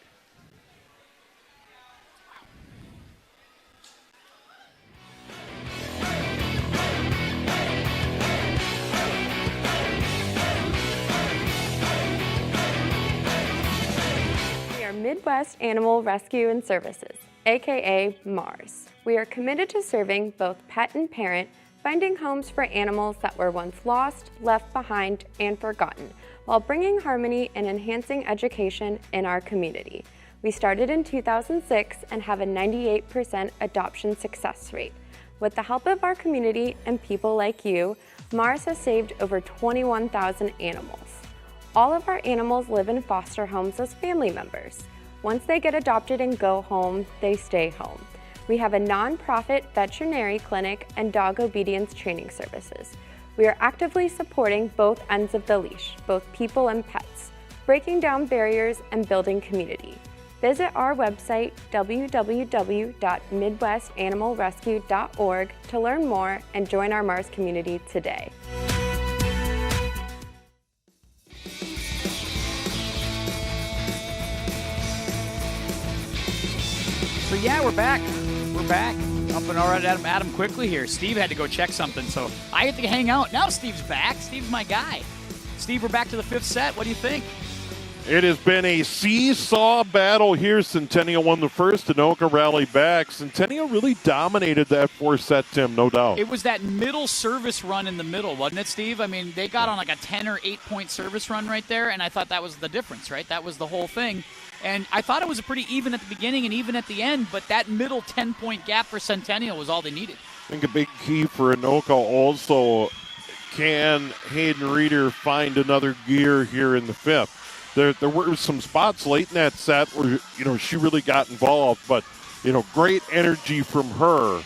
Speaker 10: Midwest Animal Rescue and Services, aka MARS. We are committed to serving both pet and parent, finding homes for animals that were once lost, left behind, and forgotten, while bringing harmony and enhancing education in our community. We started in 2006 and have a 98% adoption success rate. With the help of our community and people like you, MARS has saved over 21,000 animals. All of our animals live in foster homes as family members. Once they get adopted and go home, they stay home. We have a nonprofit veterinary clinic and dog obedience training services. We are actively supporting both ends of the leash, both people and pets, breaking down barriers and building community. Visit our website, www.midwestanimalrescue.org, to learn more and join our MARS community today.
Speaker 5: So yeah, we're back. We're back. Up and all right, Adam quickly here. Steve had to go check something, so I get to hang out. Now Steve's back. Steve's my guy. Steve, we're back to the 5th set. What do you think?
Speaker 2: It has been a seesaw battle here. Centennial won the first. Anoka rallied back. Centennial really dominated that 4th set, Tim, no doubt.
Speaker 5: It was that middle service run in the middle, wasn't it, Steve? I mean, they got on like a 10 or 8 point service run right there, and I thought that was the difference, right? That was the whole thing. And I thought it was a pretty even at the beginning and even at the end, but that middle 10-point gap for Centennial was all they needed.
Speaker 2: I think a big key for Anoka also, can Hayden Reeder find another gear here in the 5th? There were some spots late in that set where, she really got involved, but, great energy from her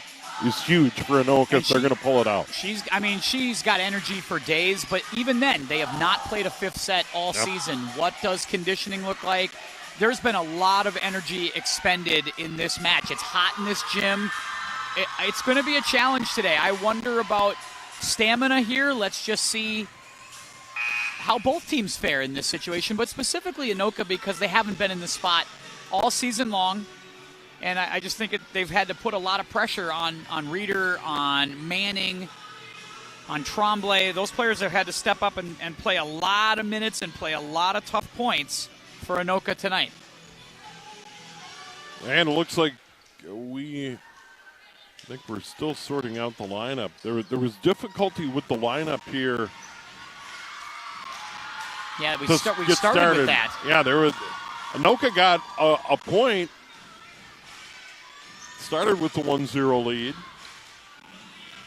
Speaker 2: is huge for Anoka if they're going to pull it out.
Speaker 5: She's got energy for days, but even then, they have not played a 5th set all season. What does conditioning look like? There's been a lot of energy expended in this match. It's hot in this gym. It's going to be a challenge today. I wonder about stamina here. Let's just see how both teams fare in this situation, but specifically Anoka because they haven't been in this spot all season long. And I just think they've had to put a lot of pressure on Reeder, on Manning, on Tremblay. Those players have had to step up and play a lot of minutes and play a lot of tough points for Anoka tonight.
Speaker 2: And it looks like I think we're still sorting out the lineup. There was difficulty with the lineup here.
Speaker 5: Yeah, we started with that.
Speaker 2: Yeah, Anoka got a point. Started with the 1-0 lead.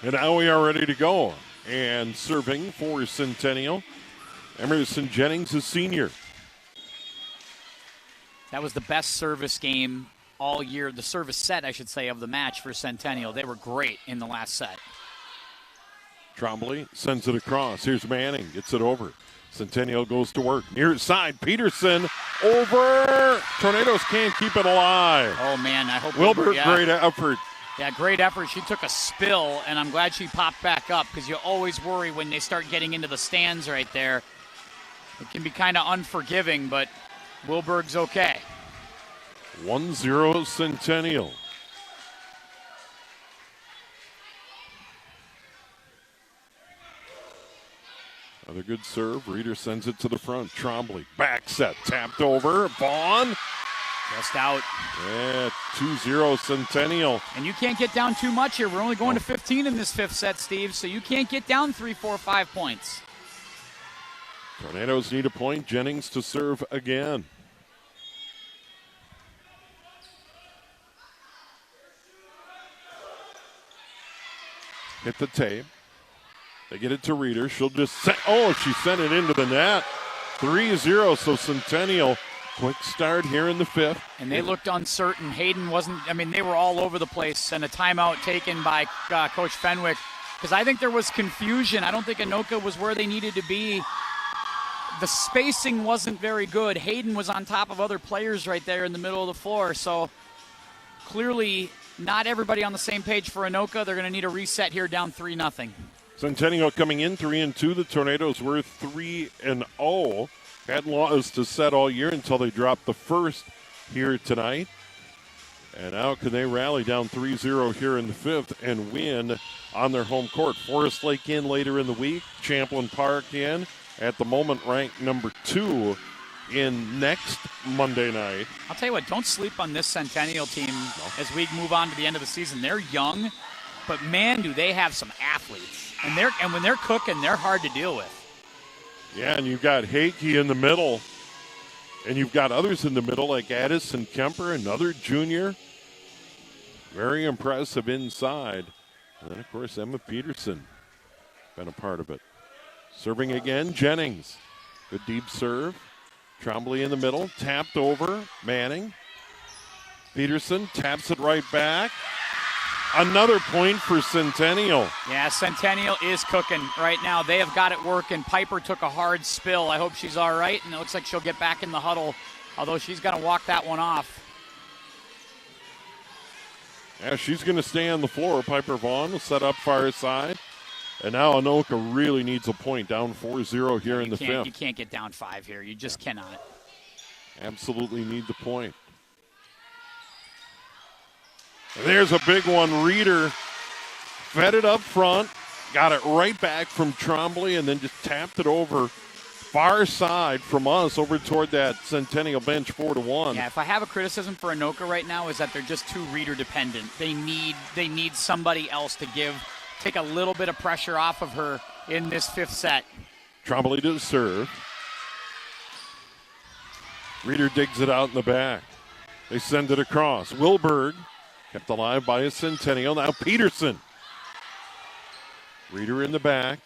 Speaker 2: And now we are ready to go. And serving for Centennial, Emerson Jennings is senior.
Speaker 5: That was the best service game all year, the service set, I should say, of the match for Centennial. They were great in the last set.
Speaker 2: Trombley sends it across. Here's Manning, gets it over. Centennial goes to work. Near side, Peterson over. Tornadoes can't keep it alive.
Speaker 5: Oh, man, I hope
Speaker 2: Wilbur, great effort.
Speaker 5: Yeah, great effort. She took a spill, and I'm glad she popped back up because you always worry when they start getting into the stands right there. It can be kind of unforgiving, but Wilberg's okay.
Speaker 2: 1-0 Centennial. Another good serve. Reeder sends it to the front. Trombley, back set, tapped over. Vaughn.
Speaker 5: Just out.
Speaker 2: Yeah, 2-0 Centennial.
Speaker 5: And you can't get down too much here. We're only going to 15 in this fifth set, Steve, so you can't get down 3, 4, 5 points.
Speaker 2: Tornadoes need a point. Jennings to serve again. Hit the tape. They get it to Reeder. She'll just she sent it into the net. 3-0, so Centennial, quick start here in the fifth.
Speaker 5: And they looked uncertain. Hayden they were all over the place, and a timeout taken by Coach Fenwick because I think there was confusion. I don't think Anoka was where they needed to be. The spacing wasn't very good. Hayden was on top of other players right there in the middle of the floor, so clearly not everybody on the same page for Anoka. They're going to need a reset here down 3-0.
Speaker 2: Centennial coming in 3-2. The Tornadoes were 3-0. Had lost to set all year until they dropped the first here tonight. And now can they rally down 3-0 here in the fifth and win on their home court. Forest Lake in later in the week. Champlin Park in. At the moment ranked number 2 in next Monday night.
Speaker 5: I'll tell you what, don't sleep on this Centennial team as we move on to the end of the season. They're young, but man, do they have some athletes. And when they're cooking, they're hard to deal with.
Speaker 2: Yeah, and you've got Hakey in the middle, and you've got others in the middle like Addison Kemper, another junior. Very impressive inside. And then, of course, Emma Peterson been a part of it. Serving again, Jennings. Good deep serve. Trombley in the middle, tapped over, Manning. Peterson taps it right back. Another point for Centennial.
Speaker 5: Yeah, Centennial is cooking right now. They have got it working. Piper took a hard spill. I hope she's all right, and it looks like she'll get back in the huddle, although she's going to walk that one off.
Speaker 2: Yeah, she's going to stay on the floor. Piper Vaughn will set up far side. And now Anoka really needs a point, down 4-0 here in the fifth.
Speaker 5: You can't get down 5 here. You just cannot.
Speaker 2: Absolutely need the point. And there's a big one. Reeder fed it up front, got it right back from Trombley, and then just tapped it over far side from us over toward that Centennial bench 4-1.
Speaker 5: Yeah, if I have a criticism for Anoka right now is that they're just too Reeder dependent. They need somebody else to take a little bit of pressure off of her in this fifth set.
Speaker 2: Trombley to serve. Reeder digs it out in the back. They send it across. Wilberg kept alive by a Centennial. Now Peterson. Reeder in the back.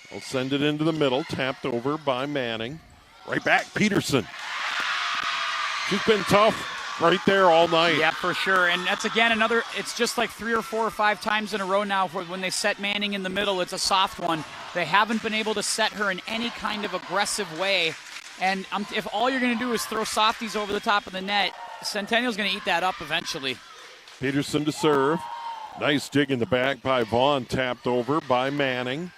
Speaker 2: They'll send it into the middle. Tapped over by Manning. Right back, Peterson. She's been tough right there all night.
Speaker 5: Yeah, for sure. And that's, again, it's just like 3 or 4 or 5 times in a row now when they set Manning in the middle. It's a soft one. They haven't been able to set her in any kind of aggressive way. And if all you're going to do is throw softies over the top of the net, Centennial's going to eat that up eventually.
Speaker 2: Peterson to serve. Nice dig in the back by Vaughn, tapped over by Manning.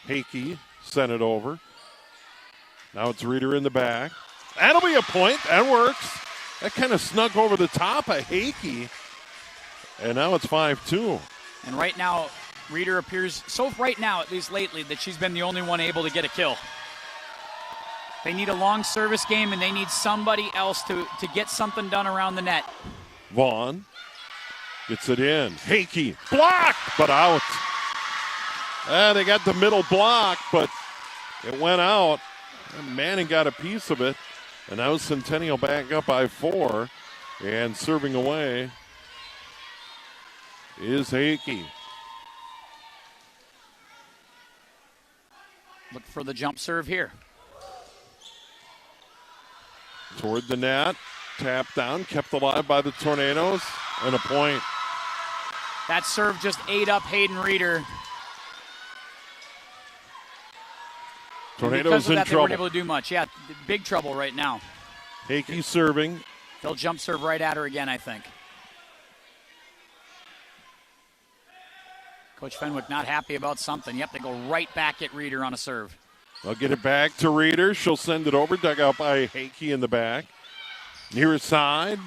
Speaker 2: Hakey sent it over. Now it's Reeder in the back. That'll be a point. That works. That kind of snuck over the top of Hakey. And now it's 5-2.
Speaker 5: And right now, Reeder appears, right now, at least lately, that she's been the only one able to get a kill. They need a long service game, and they need somebody else to get something done around the net.
Speaker 2: Vaughn gets it in. Hakey blocked, but out. They got the middle block, but it went out. And Manning got a piece of it. And now Centennial back up by 4. And serving away is Hakey.
Speaker 5: Look for the jump serve here.
Speaker 2: Toward the net. Tapped down, kept alive by the Tornadoes. And a point.
Speaker 5: That serve just ate up Hayden Reeder.
Speaker 2: Tornadoes in
Speaker 5: They
Speaker 2: trouble.
Speaker 5: weren't able to do much. Yeah, big trouble right now.
Speaker 2: Hakey serving.
Speaker 5: They'll jump serve right at her again, I think. Coach Fenwick not happy about something. Yep, they go right back at Reeder on a serve.
Speaker 2: They'll get it back to Reeder. She'll send it over. Dug out by Hakey in the back. Near side.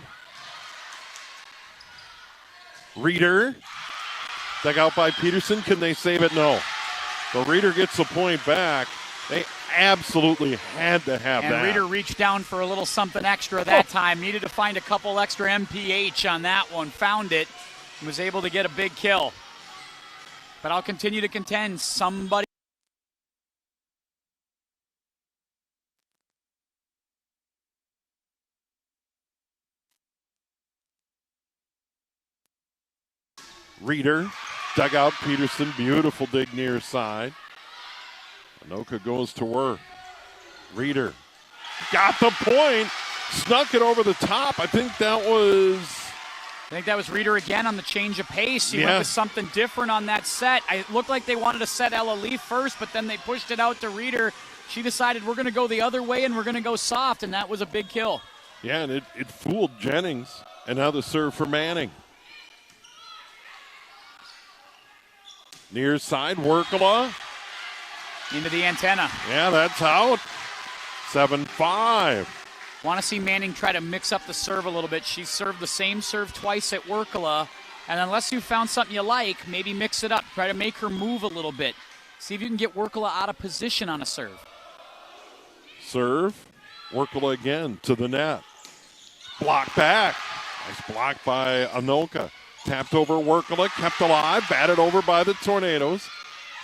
Speaker 2: Reeder. Dug out by Peterson. Can they save it? No. So Reeder gets the point back. They absolutely had to have that.
Speaker 5: And Reeder reached down for a little something extra that time. Needed to find a couple extra MPH on that one. Found it. And was able to get a big kill. But I'll continue to contend. Somebody.
Speaker 2: Reeder dug out Peterson. Beautiful dig near side. Anoka goes to work. Reeder got the point. Snuck it over the top. I think that was
Speaker 5: Reeder again on the change of pace. He went with something different on that set. It looked like they wanted to set Ella Lee first, but then they pushed it out to Reeder. She decided we're going to go the other way and we're going to go soft, and that was a big kill.
Speaker 2: Yeah, and it fooled Jennings. And now the serve for Manning. Near side, Workala.
Speaker 5: Into the antenna.
Speaker 2: Yeah, that's out. 7-5.
Speaker 5: Want to see Manning try to mix up the serve a little bit. She served the same serve twice at Workala. And unless you found something you like, maybe mix it up. Try to make her move a little bit. See if you can get Workala out of position on a serve.
Speaker 2: Serve. Workala again to the net. Block back. Nice block by Anoka. Tapped over Workala, kept alive, batted over by the Tornadoes.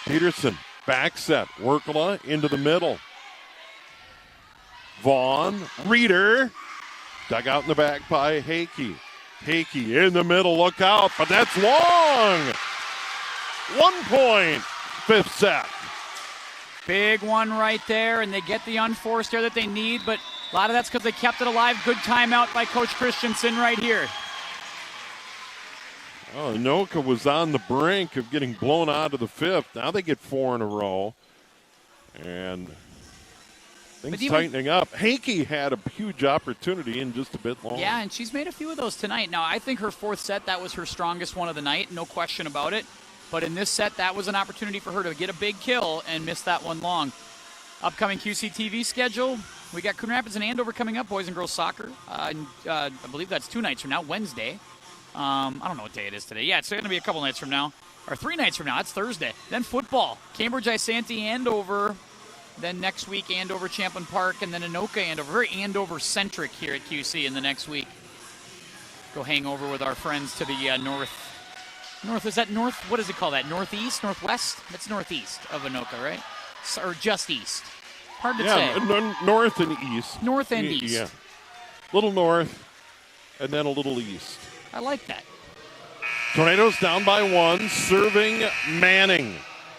Speaker 2: Peterson, back set. Workala into the middle. Vaughn, Reeder, dug out in the back by Hakey. Hakey in the middle, look out, but that's long. 1 point, 5th set.
Speaker 5: Big one right there, and they get the unforced error that they need, but a lot of that's because they kept it alive. Good timeout by Coach Christensen right here.
Speaker 2: Oh, Anoka was on the brink of getting blown out of the 5th. Now they get 4 in a row. And things tightening up. Hakey had a huge opportunity in just a bit long.
Speaker 5: Yeah, and she's made a few of those tonight. Now, I think her 4th set, that was her strongest one of the night. No question about it. But in this set, that was an opportunity for her to get a big kill and miss that one long. Upcoming QCTV schedule. We got Coon Rapids and Andover coming up, boys and girls soccer. I believe that's 2 nights from now, Wednesday. I don't know what day it is today. Yeah, it's going to be a couple nights from now. Or 3 nights from now. That's Thursday. Then football. Cambridge, Isanti, Andover. Then next week, Andover, Champlain Park. And then Anoka, Andover. Very Andover-centric here at QC in the next week. Go hang over with our friends to the north. North, is that north? What does it call that? Northeast? Northwest? That's northeast of Anoka, right? Or just east. Hard to say.
Speaker 2: North and east.
Speaker 5: North and east.
Speaker 2: Yeah. Little north and then a little east.
Speaker 5: I like that.
Speaker 2: Tornadoes down by 1, serving Manning.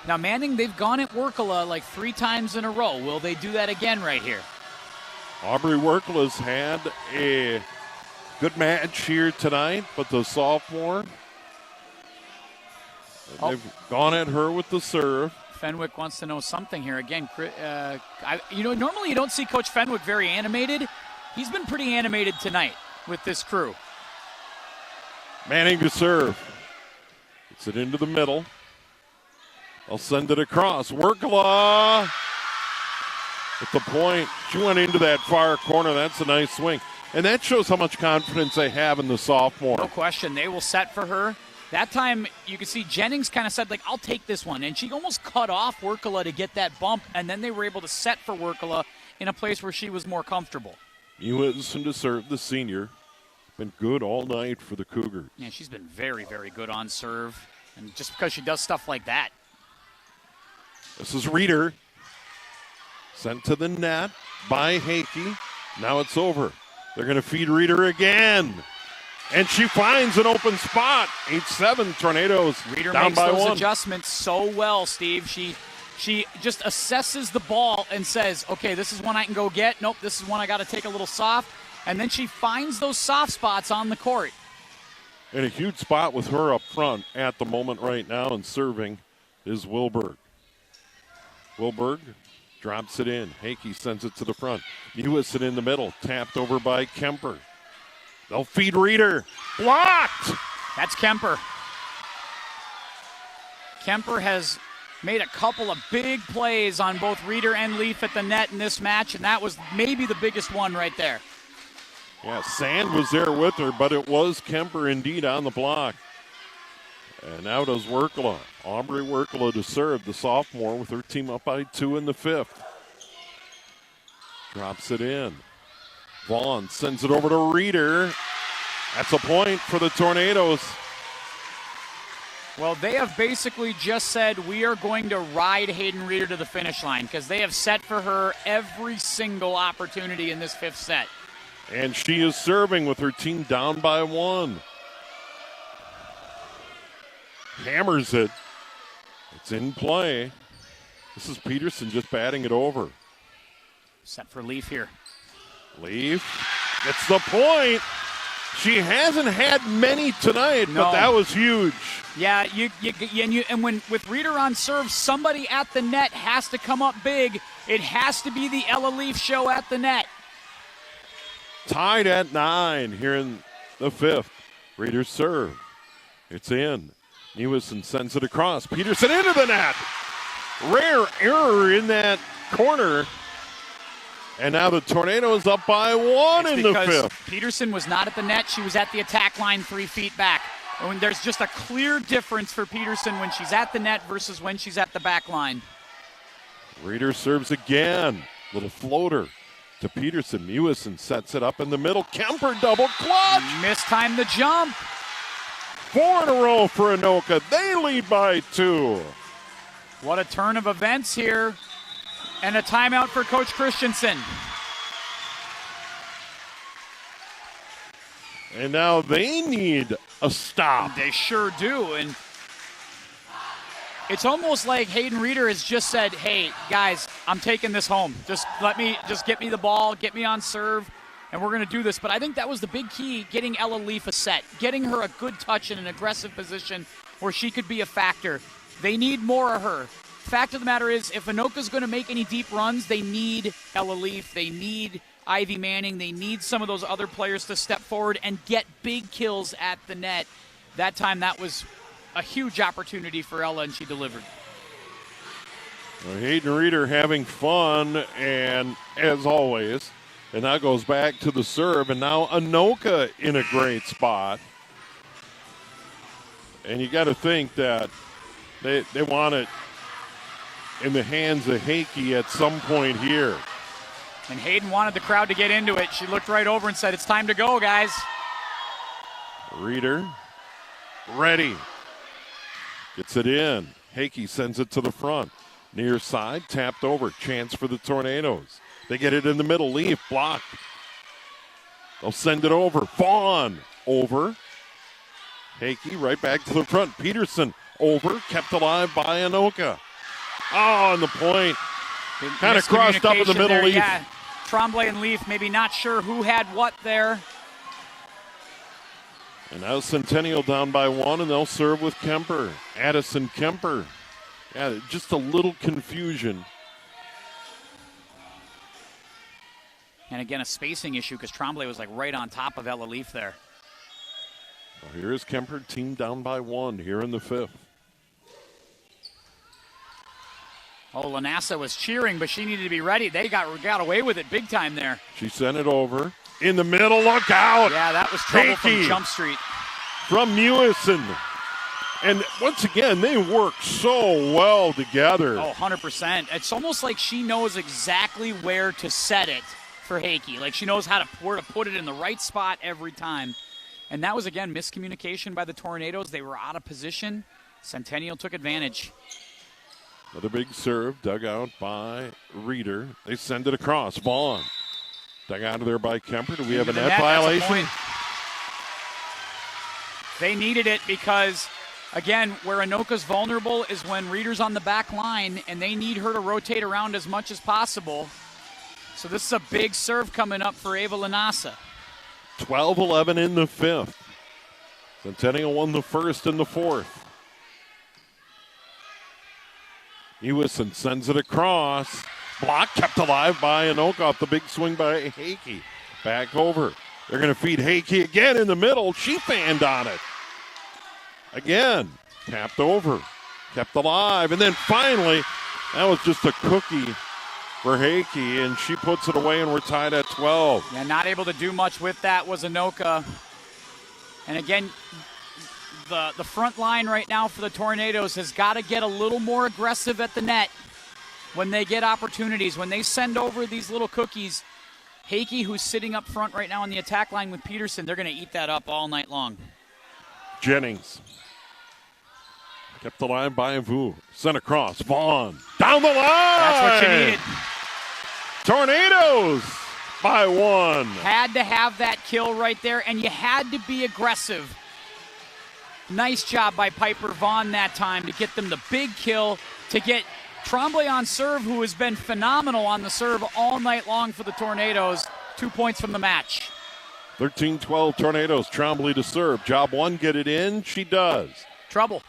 Speaker 5: Now, Manning, they've gone at Workala like 3 times in a row. Will they do that again right here?
Speaker 2: Aubrey Workala's had a good match here tonight, but the sophomore, they've gone at her with the serve.
Speaker 5: Fenwick wants to know something here. Again, normally you don't see Coach Fenwick very animated. He's been pretty animated tonight with this crew.
Speaker 2: Manning to serve. Gets it into the middle. I'll send it across. Workla at the point. She went into that far corner. That's a nice swing. And that shows how much confidence they have in the sophomore.
Speaker 5: No question. They will set for her. That time, you can see Jennings kind of said, like, I'll take this one. And she almost cut off Workla to get that bump, and then they were able to set for Workla in a place where she was more comfortable.
Speaker 2: Ewison to serve, the senior. Been good all night for the Cougars.
Speaker 5: Yeah, she's been very, very good on serve. And just because she does stuff like that.
Speaker 2: This is Reeder. Sent to the net by Hakey. Now it's over. They're going to feed Reeder again. And she finds an open spot. 8-7 Tornadoes
Speaker 5: Reeder
Speaker 2: down
Speaker 5: makes
Speaker 2: by
Speaker 5: those
Speaker 2: one.
Speaker 5: adjustments so well, Steve. She just assesses the ball and says, okay, this is one I can go get. Nope, this is one I got to take a little soft. And then she finds those soft spots on the court.
Speaker 2: And a huge spot with her up front at the moment right now, and serving is Wilberg. Wilberg drops it in. Hakey sends it to the front. Ewison in the middle, tapped over by Kemper. They'll feed Reeder. Blocked!
Speaker 5: That's Kemper. Kemper has made a couple of big plays on both Reeder and Leaf at the net in this match, and that was maybe the biggest one right there.
Speaker 2: Yeah, Sand was there with her, but it was Kemper indeed on the block. And now does Workla. Aubrey Workla to serve, the sophomore, with her team up by 2 in the 5th. Drops it in. Vaughn sends it over to Reeder. That's a point for the Tornadoes.
Speaker 5: Well, they have basically just said we are going to ride Hayden Reeder to the finish line because they have set for her every single opportunity in this 5th set.
Speaker 2: And she is serving with her team down by 1. Hammers it. It's in play. This is Peterson just batting it over.
Speaker 5: Set for Leaf here.
Speaker 2: Leaf gets the point. She hasn't had many tonight,
Speaker 5: No.
Speaker 2: but that was huge.
Speaker 5: Yeah, and when with Reeder on serve, somebody at the net has to come up big. It has to be the Ella Leaf show at the net.
Speaker 2: Tied at 9 here in the 5th. Reeder serve. It's in. Ewison sends it across. Peterson into the net. Rare error in that corner. And now the Tornadoes up by 1 in the 5th.
Speaker 5: Peterson was not at the net. She was at the attack line 3 feet back. And there's just a clear difference for Peterson when she's at the net versus when she's at the back line.
Speaker 2: Reeder serves again. Little floater to Peterson. Ewison sets it up in the middle. Kemper double clutch.
Speaker 5: Mistimed the jump.
Speaker 2: 4 in a row for Anoka. They lead by 2.
Speaker 5: What a turn of events here. And a timeout for Coach Christensen.
Speaker 2: And now they need a stop.
Speaker 5: They sure do. And it's almost like Hayden Reeder has just said, hey, guys, I'm taking this home. Just get me the ball, get me on serve, and we're going to do this. But I think that was the big key, getting Ella Leaf a set, getting her a good touch in an aggressive position where she could be a factor. They need more of her. Fact of the matter is, if Anoka's going to make any deep runs, they need Ella Leaf, they need Ivy Manning, they need some of those other players to step forward and get big kills at the net. That time, that was a huge opportunity for Ella, and she delivered.
Speaker 2: Well, Hayden Reeder having fun, and as always, and that goes back to the serve, and now Anoka in a great spot. And you got to think that they want it in the hands of Hakey at some point here.
Speaker 5: And Hayden wanted the crowd to get into it. She looked right over and said, it's time to go, guys.
Speaker 2: Reeder, ready. Gets it in. Hakey sends it to the front. Near side, tapped over. Chance for the Tornadoes. They get it in the middle. Leaf, blocked. They'll send it over. Vaughn, over. Hakey right back to the front. Peterson, over. Kept alive by Anoka. Oh, and the point kind of crossed up in the middle.
Speaker 5: There,
Speaker 2: Leaf.
Speaker 5: yeah. Tremblay and Leaf maybe not sure who had what there.
Speaker 2: And now Centennial down by 1, and they'll serve with Kemper. Addison Kemper. Yeah, just a little confusion.
Speaker 5: And again, a spacing issue because Tremblay was like right on top of Ella Leaf there.
Speaker 2: Well, here is Kemper, team down by 1 here in the 5th.
Speaker 5: Oh, Lanassa was cheering, but she needed to be ready. They got away with it big time there.
Speaker 2: She sent it over. In the middle, look out!
Speaker 5: Yeah, that was trouble from
Speaker 2: Hickey
Speaker 5: Jump Street.
Speaker 2: From Mewison. And once again, they work so well together.
Speaker 5: Oh, 100%. It's almost like she knows exactly where to set it for Hickey. Like she knows where to put it in the right spot every time. And that was, again, miscommunication by the Tornadoes. They were out of position. Centennial took advantage.
Speaker 2: Another big serve dug out by Reeder. They send it across. Vaughn. Dug out of there by Kemper. Do we have a net violation?
Speaker 5: They needed it because, again, where Anoka's vulnerable is when Reeder's on the back line, and they need her to rotate around as much as possible. So this is a big serve coming up for Ava Lanassa.
Speaker 2: 12-11 in the 5th. Centennial won the 1st and the 4th. Ewison sends it across. Block kept alive by Anoka off the big swing by Hickey. Back over. They're going to feed Hickey again in the middle. She fanned on it. Again, tapped over. Kept alive. And then finally, that was just a cookie for Hickey, and she puts it away, and we're tied at 12.
Speaker 5: Yeah, not able to do much with that was Anoka. And again, the front line right now for the Tornadoes has got to get a little more aggressive at the net when they get opportunities. When they send over these little cookies, Hickey, who's sitting up front right now on the attack line with Peterson, they're going to eat that up all night long.
Speaker 2: Jennings. Kept the line by Vu. Sent across. Vaughn. Down the line.
Speaker 5: That's what you needed.
Speaker 2: Tornadoes by 1.
Speaker 5: Had to have that kill right there, and you had to be aggressive. Nice job by Piper Vaughn that time to get them the big kill, to get Tremblay on serve, who has been phenomenal on the serve all night long for the Tornadoes. 2 points from the match.
Speaker 2: 13-12 Tornadoes. Tremblay to serve. Job 1, get it in. She does.
Speaker 5: Trouble.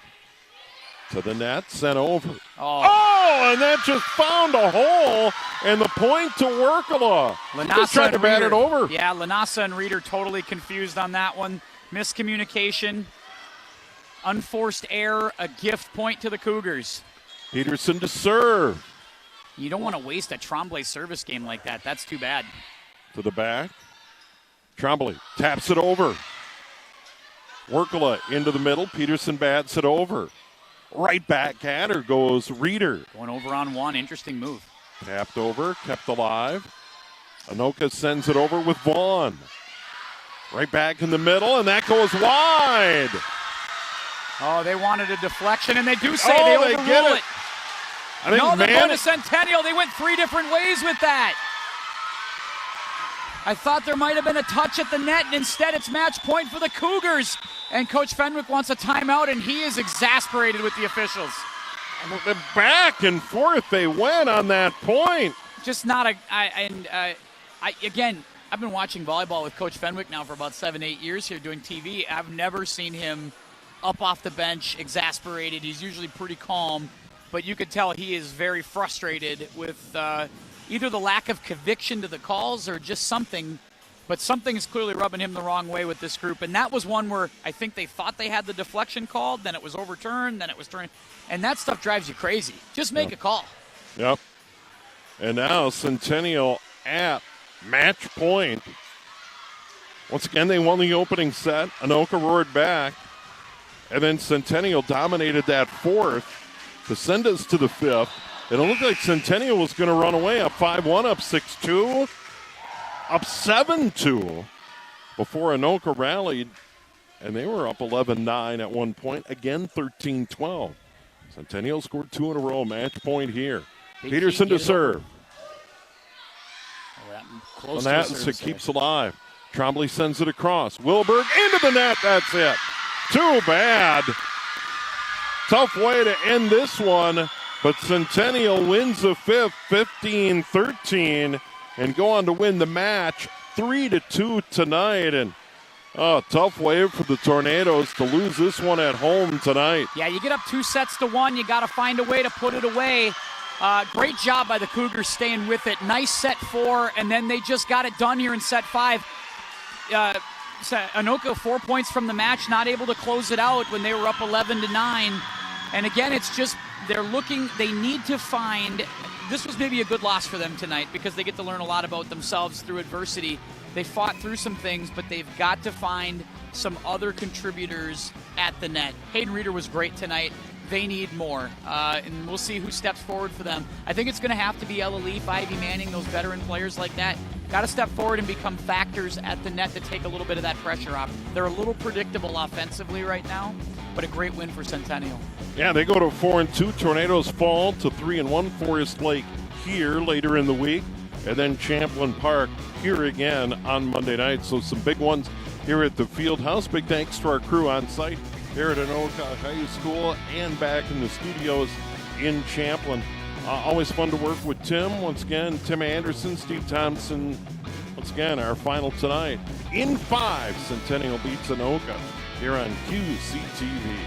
Speaker 2: To the net, sent over. Oh, and that just found a hole, and the point to Workala. Just tried to bat it over.
Speaker 5: Yeah, Lanassa and Reeder totally confused on that one. Miscommunication, unforced error, a gift point to the Cougars.
Speaker 2: Peterson to serve.
Speaker 5: You don't want to waste a Tremblay service game like that. That's too bad.
Speaker 2: To the back. Tremblay taps it over. Workala into the middle. Peterson bats it over. Right back at her goes Reeder.
Speaker 5: Going over on 1. Interesting move.
Speaker 2: Tapped over, kept alive. Anoka sends it over with Vaughn. Right back in the middle, and that goes wide.
Speaker 5: Oh, they wanted a deflection, and they do say they overrule
Speaker 2: get it.
Speaker 5: They're going to Centennial. They went 3 different ways with that. I thought there might have been a touch at the net, and instead it's match point for the Cougars. And Coach Fenwick wants a timeout, and he is exasperated with the officials.
Speaker 2: Back and forth they went on that point.
Speaker 5: Just not again, I've been watching volleyball with Coach Fenwick now for about 7-8 years here doing TV. I've never seen him up off the bench, exasperated. He's usually pretty calm, but you could tell he is very frustrated with either the lack of conviction to the calls or just something, but something is clearly rubbing him the wrong way with this group. And that was one where I think they thought they had the deflection called, then it was overturned, then it was turned, and that stuff drives you crazy. Just make a call.
Speaker 2: Yep. And now Centennial at match point. Once again, they won the opening set. Anoka roared back, and then Centennial dominated that 4th to send us to the 5th. It looked like Centennial was going to run away, up 5-1, up 6-2, up 7-2 before Anoka rallied, and they were up 11-9 at one point, again 13-12. Centennial scored 2 in a row, match point here. Peterson to serve.
Speaker 5: Close
Speaker 2: and that it keeps alive. Tremblay sends it across. Wilberg into the net, that's it. Too bad. Tough way to end this one. But Centennial wins the 5th, 15-13, and go on to win the match 3-2 tonight. And tough way for the Tornadoes to lose this one at home tonight.
Speaker 5: Yeah, you get up 2-1. You got to find a way to put it away. Great job by the Cougars staying with it. Nice set 4, and then they just got it done here in set 5. Anoka 4 points from the match, not able to close it out when they were up 11-9. And again, it's just they need to find. This was maybe a good loss for them tonight because they get to learn a lot about themselves through adversity. They fought through some things, but they've got to find some other contributors at the net. Hayden Reeder was great tonight. They need more, and we'll see who steps forward for them. I think it's going to have to be Ella Leaf, Ivy Manning, those veteran players like that. Got to step forward and become factors at the net to take a little bit of that pressure off. They're a little predictable offensively right now, but a great win for Centennial.
Speaker 2: Yeah, they go to 4-2. Tornadoes fall to 3-1. Forest Lake here later in the week, and then Champlain Park here again on Monday night. So some big ones here at the field house. Big thanks to our crew on site here at Anoka High School and back in the studios in Champlain. Always fun to work with Tim. Once again, Tim Anderson, Steve Thompson. Once again, our final tonight. In 5, Centennial beats Anoka here on QCTV.